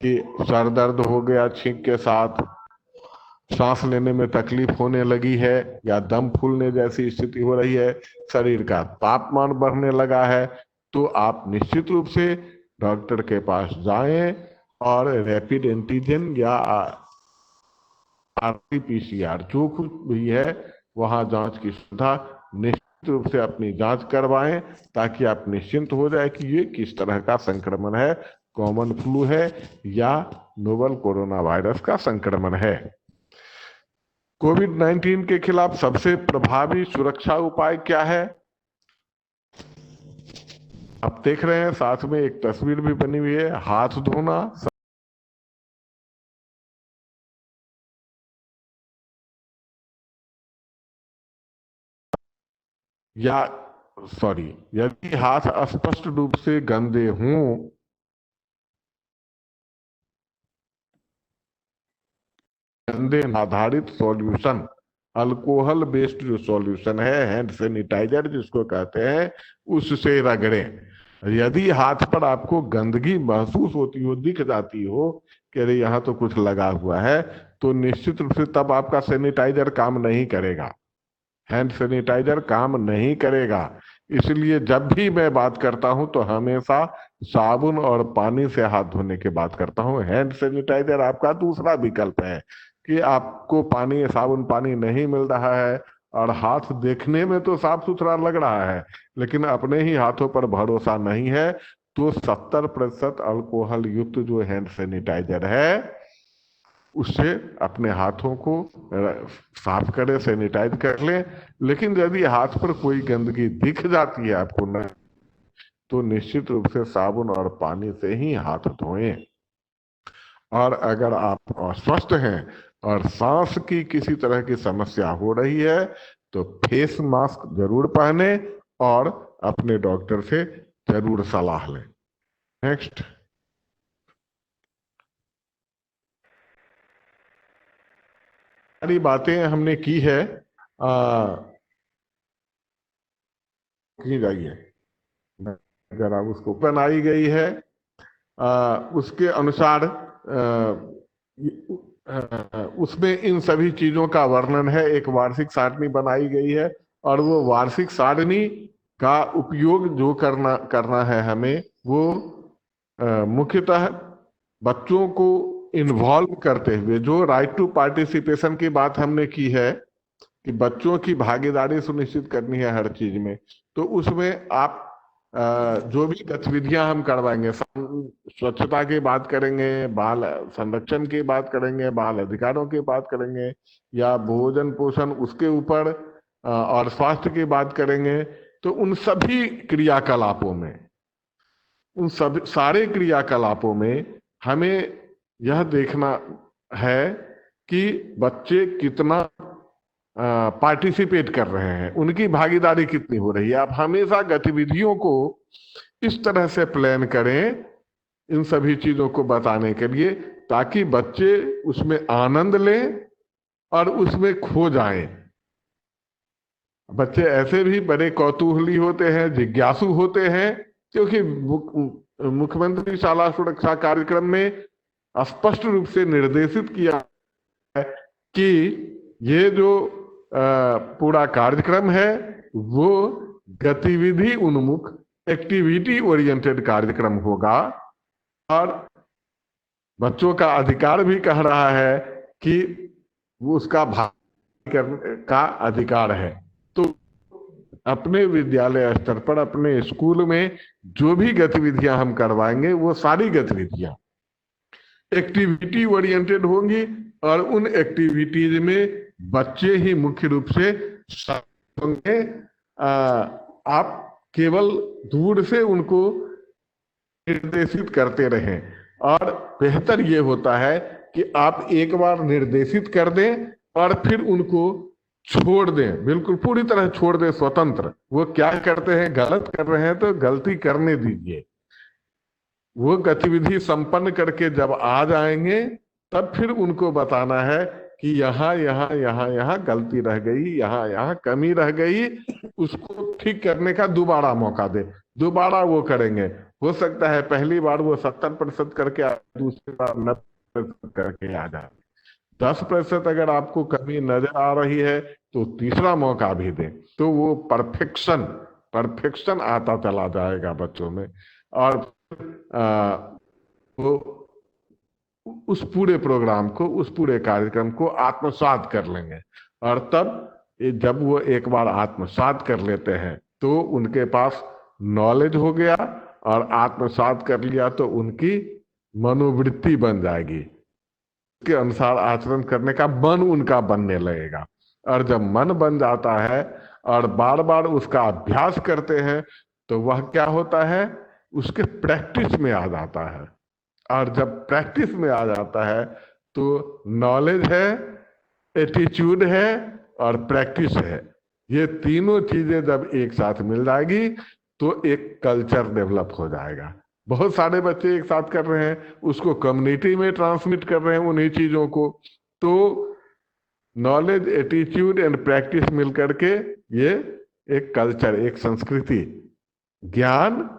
कि सर दर्द हो गया छींक के साथ, सांस लेने में तकलीफ होने लगी है, या दम फूलने जैसी स्थिति हो रही है, शरीर का तापमान बढ़ने लगा है, तो आप निश्चित रूप से डॉक्टर के पास जाएं और रैपिड एंटीजन या आरटी-पीसीआर जो कुछ भी है वहां जांच की सुविधा निश्चित रूप से अपनी जांच करवाएं, ताकि आप निश्चिंत हो जाए कि ये किस तरह का संक्रमण है, कॉमन फ्लू है या नोवल कोरोना वायरस का संक्रमण है। कोविड-19 के खिलाफ सबसे प्रभावी सुरक्षा उपाय क्या है? आप देख रहे हैं साथ में एक तस्वीर भी बनी हुई है, हाथ धोना। या सॉरी, यदि हाथ स्पष्ट रूप से गंदे हों, गंदे आधारित सॉल्यूशन, अल्कोहल बेस्ड जो सॉल्यूशन है, हैंड सैनिटाइजर जिसको कहते हैं, उससे रगड़ें। यदि हाथ पर आपको गंदगी महसूस होती हो, दिख जाती हो कि अरे यहाँ तो कुछ लगा हुआ है, तो निश्चित रूप से तब आपका सैनिटाइजर काम नहीं करेगा, हैंड सैनिटाइजर काम नहीं करेगा। इसलिए जब भी मैं बात करता हूं तो हमेशा साबुन और पानी से हाथ धोने की बात करता हूं। हैंड सैनिटाइजर आपका दूसरा विकल्प है कि आपको पानी, साबुन पानी नहीं मिल रहा है और हाथ देखने में तो साफ सुथरा लग रहा है लेकिन अपने ही हाथों पर भरोसा नहीं है, तो 70% अल्कोहल युक्त जो हैंड सैनिटाइजर है उससे अपने हाथों को साफ करें, सैनिटाइज कर लें। लेकिन यदि हाथ पर कोई गंदगी दिख जाती है आपको न, तो निश्चित रूप से साबुन और पानी से ही हाथ धोएं। और अगर आप अस्वस्थ हैं और सांस की किसी तरह की समस्या हो रही है तो फेस मास्क जरूर पहने और अपने डॉक्टर से जरूर सलाह लें। नेक्स्ट। सारी बातें हमने की है, की जाइए, अगर आप उसको बनाई गई है उसके अनुसार उसमें इन सभी चीजों का वर्णन है। एक वार्षिक सारणी बनाई गई है और वो वार्षिक सारणी का उपयोग जो करना करना है हमें, वो मुख्यतः बच्चों को इन्वॉल्व करते हुए, जो राइट टू पार्टिसिपेशन की बात हमने की है कि बच्चों की भागीदारी सुनिश्चित करनी है हर चीज में, तो उसमें आप जो भी गतिविधियां हम करवाएंगे, स्वच्छता की बात करेंगे, बाल संरक्षण की बात करेंगे, बाल अधिकारों की बात करेंगे, या भोजन पोषण उसके ऊपर और स्वास्थ्य की बात करेंगे, तो उन सभी क्रियाकलापों में, उन सब सारे क्रियाकलापों में हमें यह देखना है कि बच्चे कितना पार्टिसिपेट कर रहे हैं, उनकी भागीदारी कितनी हो रही है। आप हमेशा गतिविधियों को इस तरह से प्लान करें, इन सभी चीजों को बताने के लिए, ताकि बच्चे उसमें आनंद लें और उसमें खो जाएं। बच्चे ऐसे भी बड़े कौतूहली होते हैं, जिज्ञासु होते हैं, क्योंकि मुख्यमंत्री शाला सुरक्षा कार्यक्रम में स्पष्ट रूप से निर्देशित किया है कि ये जो पूरा कार्यक्रम है वो गतिविधि उन्मुख, एक्टिविटी ओरिएंटेड कार्यक्रम होगा। और बच्चों का अधिकार भी कह रहा है कि वो उसका भाग करने का अधिकार है। तो अपने विद्यालय स्तर पर, अपने स्कूल में जो भी गतिविधियां हम करवाएंगे, वो सारी गतिविधियां एक्टिविटी ओरिएंटेड होंगी और उन एक्टिविटीज में बच्चे ही मुख्य रूप से होंगे। आप केवल दूर से उनको निर्देशित करते रहें, और बेहतर ये होता है कि आप एक बार निर्देशित कर दें और फिर उनको छोड़ दें, बिल्कुल पूरी तरह छोड़ दें, स्वतंत्र। वो क्या करते हैं, गलत कर रहे हैं तो गलती करने दीजिए। वो गतिविधि संपन्न करके जब आ जाएंगे तब फिर उनको बताना है कि यहाँ यहाँ यहाँ यहाँ गलती रह गई, यहाँ यहाँ कमी रह गई, उसको ठीक करने का दोबारा मौका दे। दोबारा वो करेंगे। हो सकता है पहली बार वो 70% करके दूसरी बार 90% करके आ जाए। 10% अगर आपको कमी नजर आ रही है तो तीसरा मौका भी दें, तो वो परफेक्शन आता चला जाएगा बच्चों में, और वो उस पूरे प्रोग्राम को, उस पूरे कार्यक्रम को आत्मसात कर लेंगे। और तब जब वो एक बार आत्मसात कर लेते हैं तो उनके पास नॉलेज हो गया, और आत्मसात कर लिया तो उनकी मनोवृत्ति बन जाएगी, उसके अनुसार आचरण करने का मन उनका बनने लगेगा। और जब मन बन जाता है और बार बार उसका अभ्यास करते हैं तो वह क्या होता है, उसके प्रैक्टिस में आ जाता है। और जब प्रैक्टिस में आ जाता है तो नॉलेज है, एटीट्यूड है और प्रैक्टिस है। ये तीनों चीजें जब एक साथ मिल जाएगी तो एक कल्चर डेवलप हो जाएगा। बहुत सारे बच्चे एक साथ कर रहे हैं, उसको कम्युनिटी में ट्रांसमिट कर रहे हैं उन्हीं चीजों को। तो नॉलेज, एटीट्यूड एंड प्रैक्टिस मिल करके ये एक कल्चर, एक संस्कृति, ज्ञान,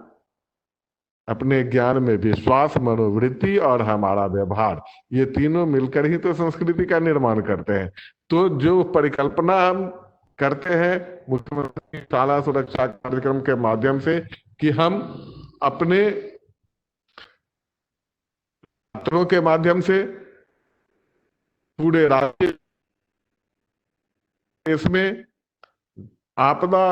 अपने ज्ञान में विश्वास, मनोवृत्ति और हमारा व्यवहार, ये तीनों मिलकर ही तो संस्कृति का निर्माण करते हैं। तो जो परिकल्पना हम करते हैं मुख्यमंत्री शाला सुरक्षा कार्यक्रम के माध्यम से कि हम अपने छात्रों के माध्यम से पूरे राज्य में आपदा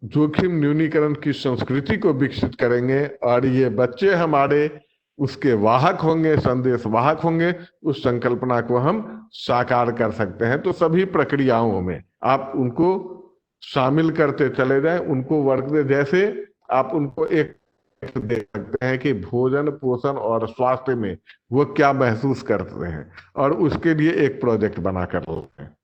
जोखिम न्यूनीकरण की संस्कृति को विकसित करेंगे, और ये बच्चे हमारे उसके वाहक होंगे, संदेश वाहक होंगे। उस संकल्पना को हम साकार कर सकते हैं। तो सभी प्रक्रियाओं में आप उनको शामिल करते चले जाएं, उनको वर्क दे। जैसे आप उनको एक दे सकते हैं कि भोजन, पोषण और स्वास्थ्य में वो क्या महसूस करते हैं, और उसके लिए एक प्रोजेक्ट बना कर लेते हैं।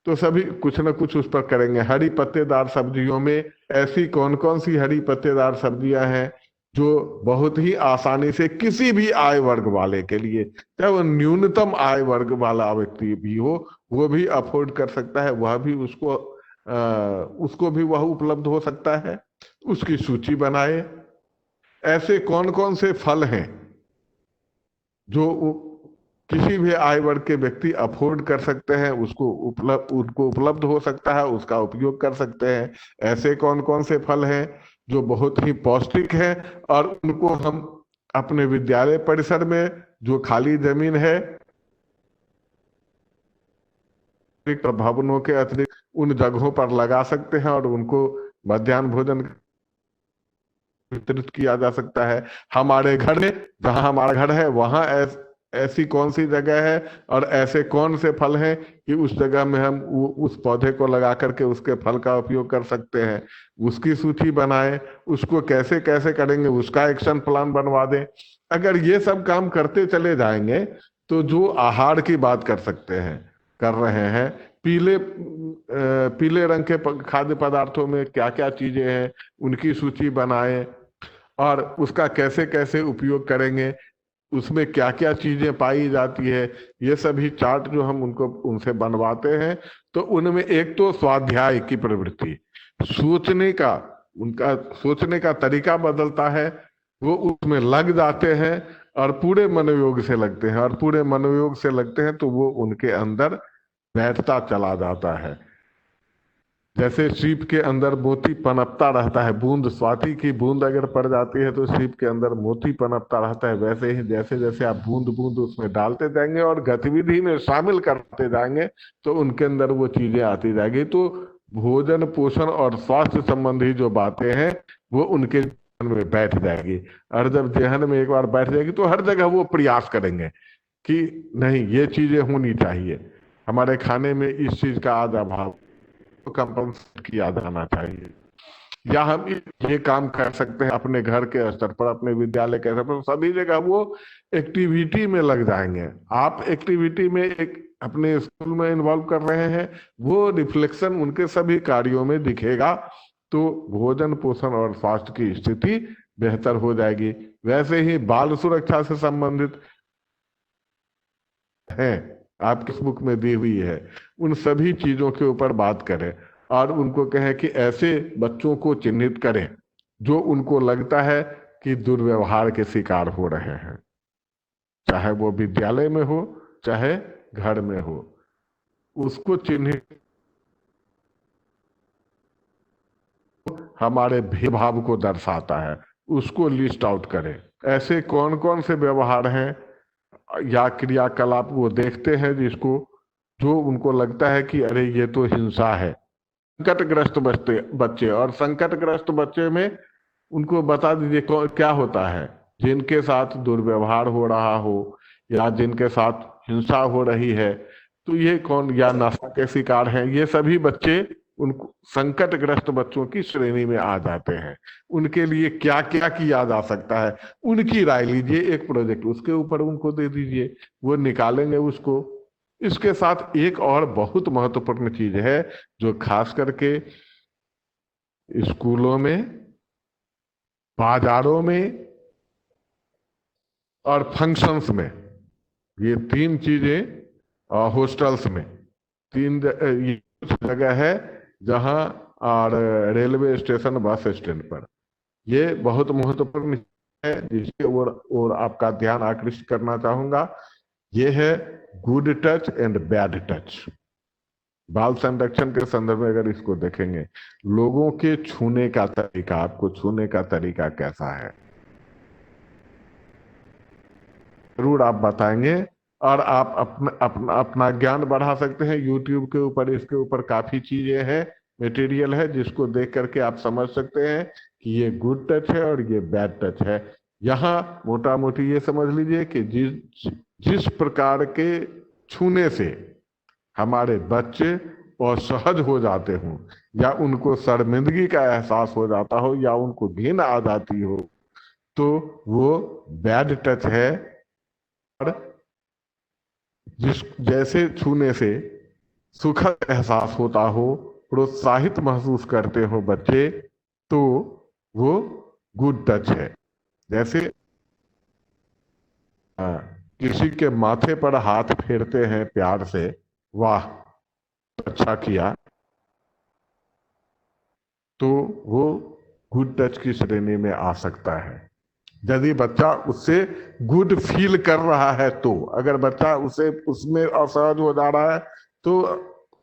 तो सभी कुछ न कुछ उस पर करेंगे। हरी पत्तेदार सब्जियों में ऐसी कौन कौन सी हरी पत्तेदार सब्जियां हैं जो बहुत ही आसानी से किसी भी आय वर्ग वाले के लिए, चाहे वो न्यूनतम आय वर्ग वाला व्यक्ति भी हो, वो भी अफोर्ड कर सकता है, वह भी उसको भी वह उपलब्ध हो सकता है। उसकी सूची बनाए। ऐसे कौन कौन से फल हैं जो किसी भी आय वर्ग के व्यक्ति अफोर्ड कर सकते हैं, उनको उपलब्ध हो सकता है, उसका उपयोग कर सकते हैं। ऐसे कौन कौन से फल हैं जो बहुत ही पौष्टिक हैं, और उनको हम अपने विद्यालय परिसर में जो खाली जमीन है, भवनों के अतिरिक्त उन जगहों पर लगा सकते हैं, और उनको मध्याह्न भोजन वितरित किया जा सकता है। हमारे घर में, जहां हमारा घर है, वहां ऐसी कौन सी जगह है और ऐसे कौन से फल हैं कि उस जगह में हम उस पौधे को लगा करके उसके फल का उपयोग कर सकते हैं, उसकी सूची बनाएं, उसको कैसे कैसे करेंगे उसका एक्शन प्लान बनवा दें। अगर ये सब काम करते चले जाएंगे तो जो आहार की बात कर सकते हैं, कर रहे हैं, पीले रंग के खाद्य पदार्थों में क्या क्या चीजें हैं उनकी सूची बनाएं और उसका कैसे कैसे उपयोग करेंगे, उसमें क्या क्या चीजें पाई जाती है, ये सभी चार्ट जो हम उनको उनसे बनवाते हैं तो उनमें एक तो स्वाध्याय की प्रवृत्ति, सोचने का, उनका सोचने का तरीका बदलता है, वो उसमें लग जाते हैं और पूरे मनोयोग से लगते हैं, और पूरे मनोयोग से लगते हैं तो वो उनके अंदर बैठता चला जाता है। जैसे सीप के अंदर मोती पनपता रहता है, बूंद, स्वाति की बूंद अगर पड़ जाती है तो सीप के अंदर मोती पनपता रहता है, वैसे ही जैसे जैसे आप बूंद बूंद उसमें डालते जाएंगे और गतिविधि में शामिल करते जाएंगे तो उनके अंदर वो चीजें आती जाएगी। तो भोजन पोषण और स्वास्थ्य संबंधी जो बातें हैं वो उनके जीवन में बैठ जाएगी, और जब जहन में एक बार बैठ जाएगी तो हर जगह वो प्रयास करेंगे कि नहीं ये चीजें होनी चाहिए, हमारे खाने में इस चीज का आज अभाव कंपल्सरी किया जाना चाहिए, या हम ये काम कर सकते हैं अपने घर के स्तर पर, अपने विद्यालय के स्तर पर, सभी जगह वो एक्टिविटी में लग जाएंगे। आप एक्टिविटी में एक अपने स्कूल में इन्वॉल्व कर रहे हैं, वो रिफ्लेक्शन उनके सभी कार्यों में दिखेगा, तो भोजन पोषण और स्वास्थ्य की स्थिति बेहतर हो जाएगी। वैसे ही बाल सुरक्षा से संबंधित है, आपकी बुक में दी हुई है, उन सभी चीजों के ऊपर बात करें और उनको कहें कि ऐसे बच्चों को चिन्हित करें जो उनको लगता है कि दुर्व्यवहार के शिकार हो रहे हैं, चाहे वो विद्यालय में हो चाहे घर में हो, उसको चिन्हित, हमारे भेदभाव को दर्शाता है, उसको लिस्ट आउट करें। ऐसे कौन कौन से व्यवहार हैं या क्रियाकलाप वो देखते हैं जिसको, जो उनको लगता है कि अरे ये तो हिंसा है। संकटग्रस्त बच्चे और संकटग्रस्त बच्चे में उनको बता दीजिए क्या होता है, जिनके साथ दुर्व्यवहार हो रहा हो या जिनके साथ हिंसा हो रही है, तो ये कौन, या नशा के शिकार हैं, ये सभी बच्चे उनको संकटग्रस्त बच्चों की श्रेणी में आ जाते हैं। उनके लिए क्या क्या किया जा सकता है, उनकी राय लीजिए, एक प्रोजेक्ट उसके ऊपर उनको दे दीजिए, वो निकालेंगे उसको। इसके साथ एक और बहुत महत्वपूर्ण चीज है जो खास करके स्कूलों में, बाजारों में और फंक्शंस में, ये तीन चीजें, हॉस्टल्स में, तीन ये कुछ जगह है जहां, और रेलवे स्टेशन, बस स्टैंड पर, ये बहुत महत्वपूर्ण है जिसके और आपका ध्यान आकृष्ट करना चाहूंगा। ये है good touch and bad touch. बाल संरक्षण के संदर्भ में अगर इसको देखेंगे, लोगों के छूने का तरीका, आपको छूने का तरीका कैसा है, जरूर आप बताएंगे, और आप अपना ज्ञान बढ़ा सकते हैं। यूट्यूब के ऊपर इसके ऊपर काफी चीजें हैं, मटेरियल है जिसको देख करके आप समझ सकते हैं कि ये गुड टच है और ये बैड टच है। यहाँ मोटा मोटी ये समझ लीजिए कि जिस प्रकार के छूने से हमारे बच्चे असहज हो जाते हों, या उनको शर्मिंदगी का एहसास हो जाता हो, या उनको घिन आ जाती हो, तो वो बैड टच है। और जैसे छूने से सुखद एहसास होता हो, प्रोत्साहित महसूस करते हो बच्चे, तो वो गुड टच है। जैसे किसी के माथे पर हाथ फेरते हैं प्यार से, वाह अच्छा किया, तो वो गुड टच की श्रेणी में आ सकता है। यदि बच्चा उससे गुड फील कर रहा है तो, अगर बच्चा उसे उसमें असहज हो जा रहा है तो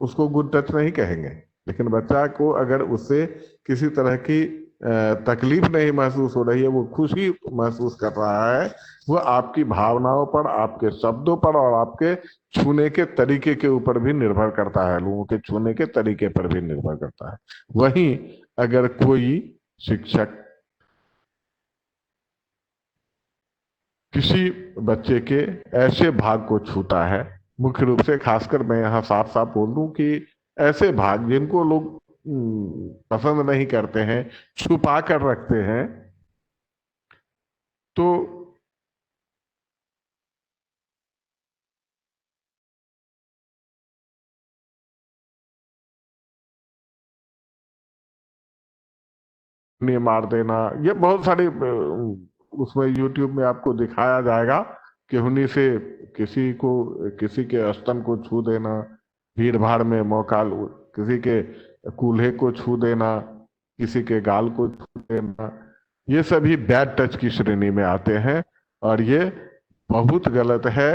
उसको गुड टच नहीं कहेंगे। लेकिन बच्चा को अगर उससे किसी तरह की तकलीफ नहीं महसूस हो रही है, वो खुशी महसूस कर रहा है, वो आपकी भावनाओं पर, आपके शब्दों पर और आपके छूने के तरीके के ऊपर भी निर्भर करता है, लोगों के छूने के तरीके पर भी निर्भर करता है। वहीं अगर कोई शिक्षक किसी बच्चे के ऐसे भाग को छूता है, मुख्य रूप से खासकर मैं यहाँ साफ साफ बोल दूं कि ऐसे भाग जिनको लोग पसंद नहीं करते हैं, छुपा कर रखते हैं, तो उन्हें मार देना, ये बहुत सारे उसमें यूट्यूब में आपको दिखाया जाएगा कि उन्हीं से किसी के स्तन को छू देना, भीड़ भाड़ में किसी के कूल्हे को छू देना, किसी के गाल को छू देना, ये सभी बैड टच की श्रेणी में आते हैं और ये बहुत गलत है।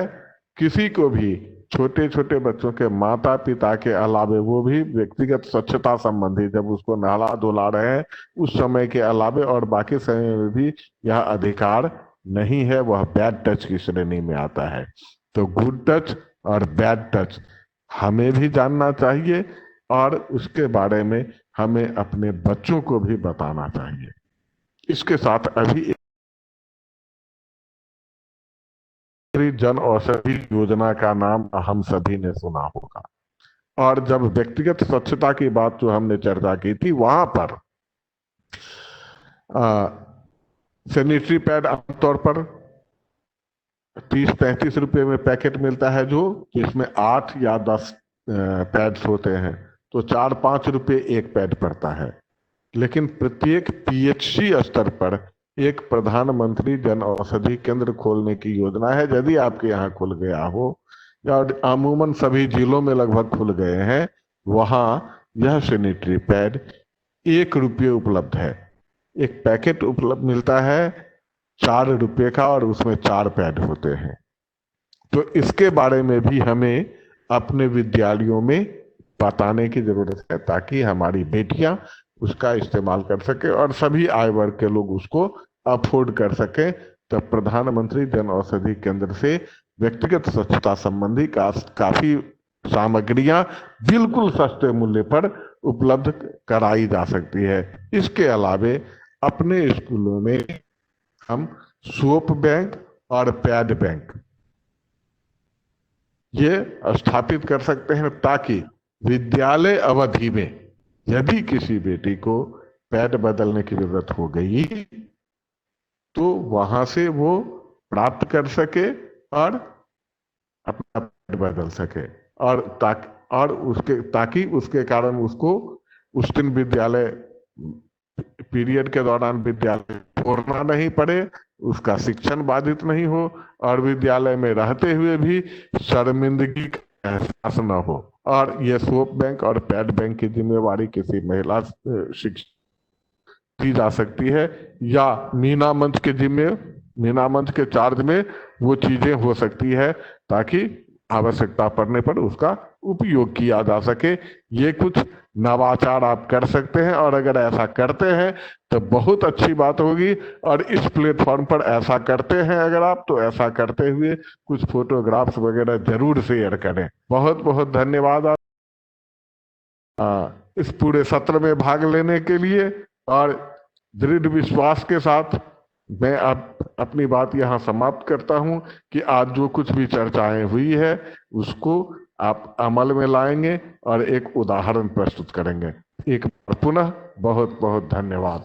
किसी को भी, छोटे छोटे बच्चों के माता पिता के अलावे, वो भी व्यक्तिगत स्वच्छता संबंधी, जब उसको नहला धुला रहे हैं उस समय के अलावे और बाकी समय में भी यह अधिकार नहीं है, वह बैड टच की श्रेणी में आता है। तो गुड टच और बैड टच हमें भी जानना चाहिए और उसके बारे में हमें अपने बच्चों को भी बताना चाहिए। इसके साथ अभी जन औषधि योजना का नाम हम सभी ने सुना होगा, और जब व्यक्तिगत स्वच्छता की बात जो हमने चर्चा की थी, वहां पर सैनिटरी पैड आमतौर पर 30-35 रुपए में पैकेट मिलता है, जो जिसमें 8 या 10 पैड्स होते हैं, तो 4-5 रुपए एक पैड पड़ता है। लेकिन प्रत्येक पीएचसी स्तर पर एक प्रधानमंत्री जन औषधि केंद्र खोलने की योजना है। यदि आपके यहाँ खुल गया हो, या अमूमन सभी जिलों में लगभग खुल गए हैं, वहां यह सैनिटरी पैड 1 रुपये उपलब्ध है। एक पैकेट उपलब्ध मिलता है 4 रुपये का और उसमें 4 पैड होते हैं। तो इसके बारे में भी हमें अपने विद्यालयों में बताने की जरूरत है, ताकि हमारी बेटियां उसका इस्तेमाल कर सके और सभी आय वर्ग के लोग उसको अफोर्ड कर सके। तो प्रधानमंत्री जन औषधि केंद्र से व्यक्तिगत स्वच्छता संबंधी काफी सामग्रियां बिल्कुल सस्ते मूल्य पर उपलब्ध कराई जा सकती है। इसके अलावे अपने स्कूलों में हम सोप बैंक और पैड बैंक ये स्थापित कर सकते हैं, ताकि विद्यालय अवधि में यदि किसी बेटी को पैड बदलने की जरूरत हो गई, तो वहां से वो प्राप्त कर सके और अपना पैड बदल सके, और ताकि उसके कारण उसको उस दिन विद्यालय पीरियड के दौरान विद्यालय छोड़ना नहीं पड़े, उसका शिक्षण बाधित नहीं हो और विद्यालय में रहते हुए भी शर्मिंदगी का एहसास न हो। और यह सोप बैंक और पैड बैंक की जिम्मेवारी किसी महिला शिक्षक की जा सकती है, या मीना मंच के चार्ज में वो चीजें हो सकती है, ताकि आवश्यकता पड़ने पर उसका उपयोग किया जा सके। ये कुछ नवाचार आप कर सकते हैं, और अगर ऐसा करते हैं तो बहुत अच्छी बात होगी। और इस प्लेटफॉर्म पर ऐसा करते हैं अगर आप, तो ऐसा करते हुए कुछ फोटोग्राफ्स वगैरह जरूर शेयर करें। बहुत बहुत धन्यवाद इस पूरे सत्र में भाग लेने के लिए। और दृढ़ विश्वास के साथ मैं अब अपनी बात यहाँ समाप्त करता हूँ कि आज जो कुछ भी चर्चाएं हुई है उसको आप अमल में लाएंगे और एक उदाहरण प्रस्तुत करेंगे। एक बार पुनः बहुत बहुत धन्यवाद।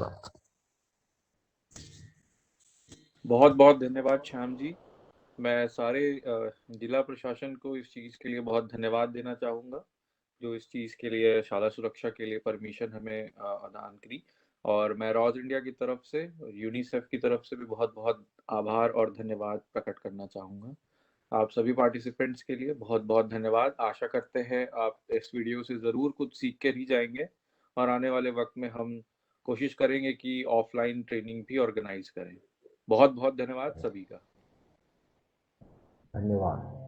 बहुत बहुत धन्यवाद श्याम जी। मैं सारे जिला प्रशासन को इस चीज़ के लिए बहुत धन्यवाद देना चाहूँगा, जो इस चीज़ के लिए शाला सुरक्षा के लिए परमिशन हमें प्रदान करी। और मैं रॉज इंडिया की तरफ से, यूनिसेफ की तरफ से भी बहुत बहुत आभार और धन्यवाद प्रकट करना चाहूँगा। आप सभी पार्टिसिपेंट्स के लिए बहुत बहुत धन्यवाद। आशा करते हैं आप इस वीडियो से ज़रूर कुछ सीख कर ही जाएंगे, और आने वाले वक्त में हम कोशिश करेंगे कि ऑफलाइन ट्रेनिंग भी ऑर्गेनाइज करें। बहुत बहुत धन्यवाद सभी का। धन्यवाद।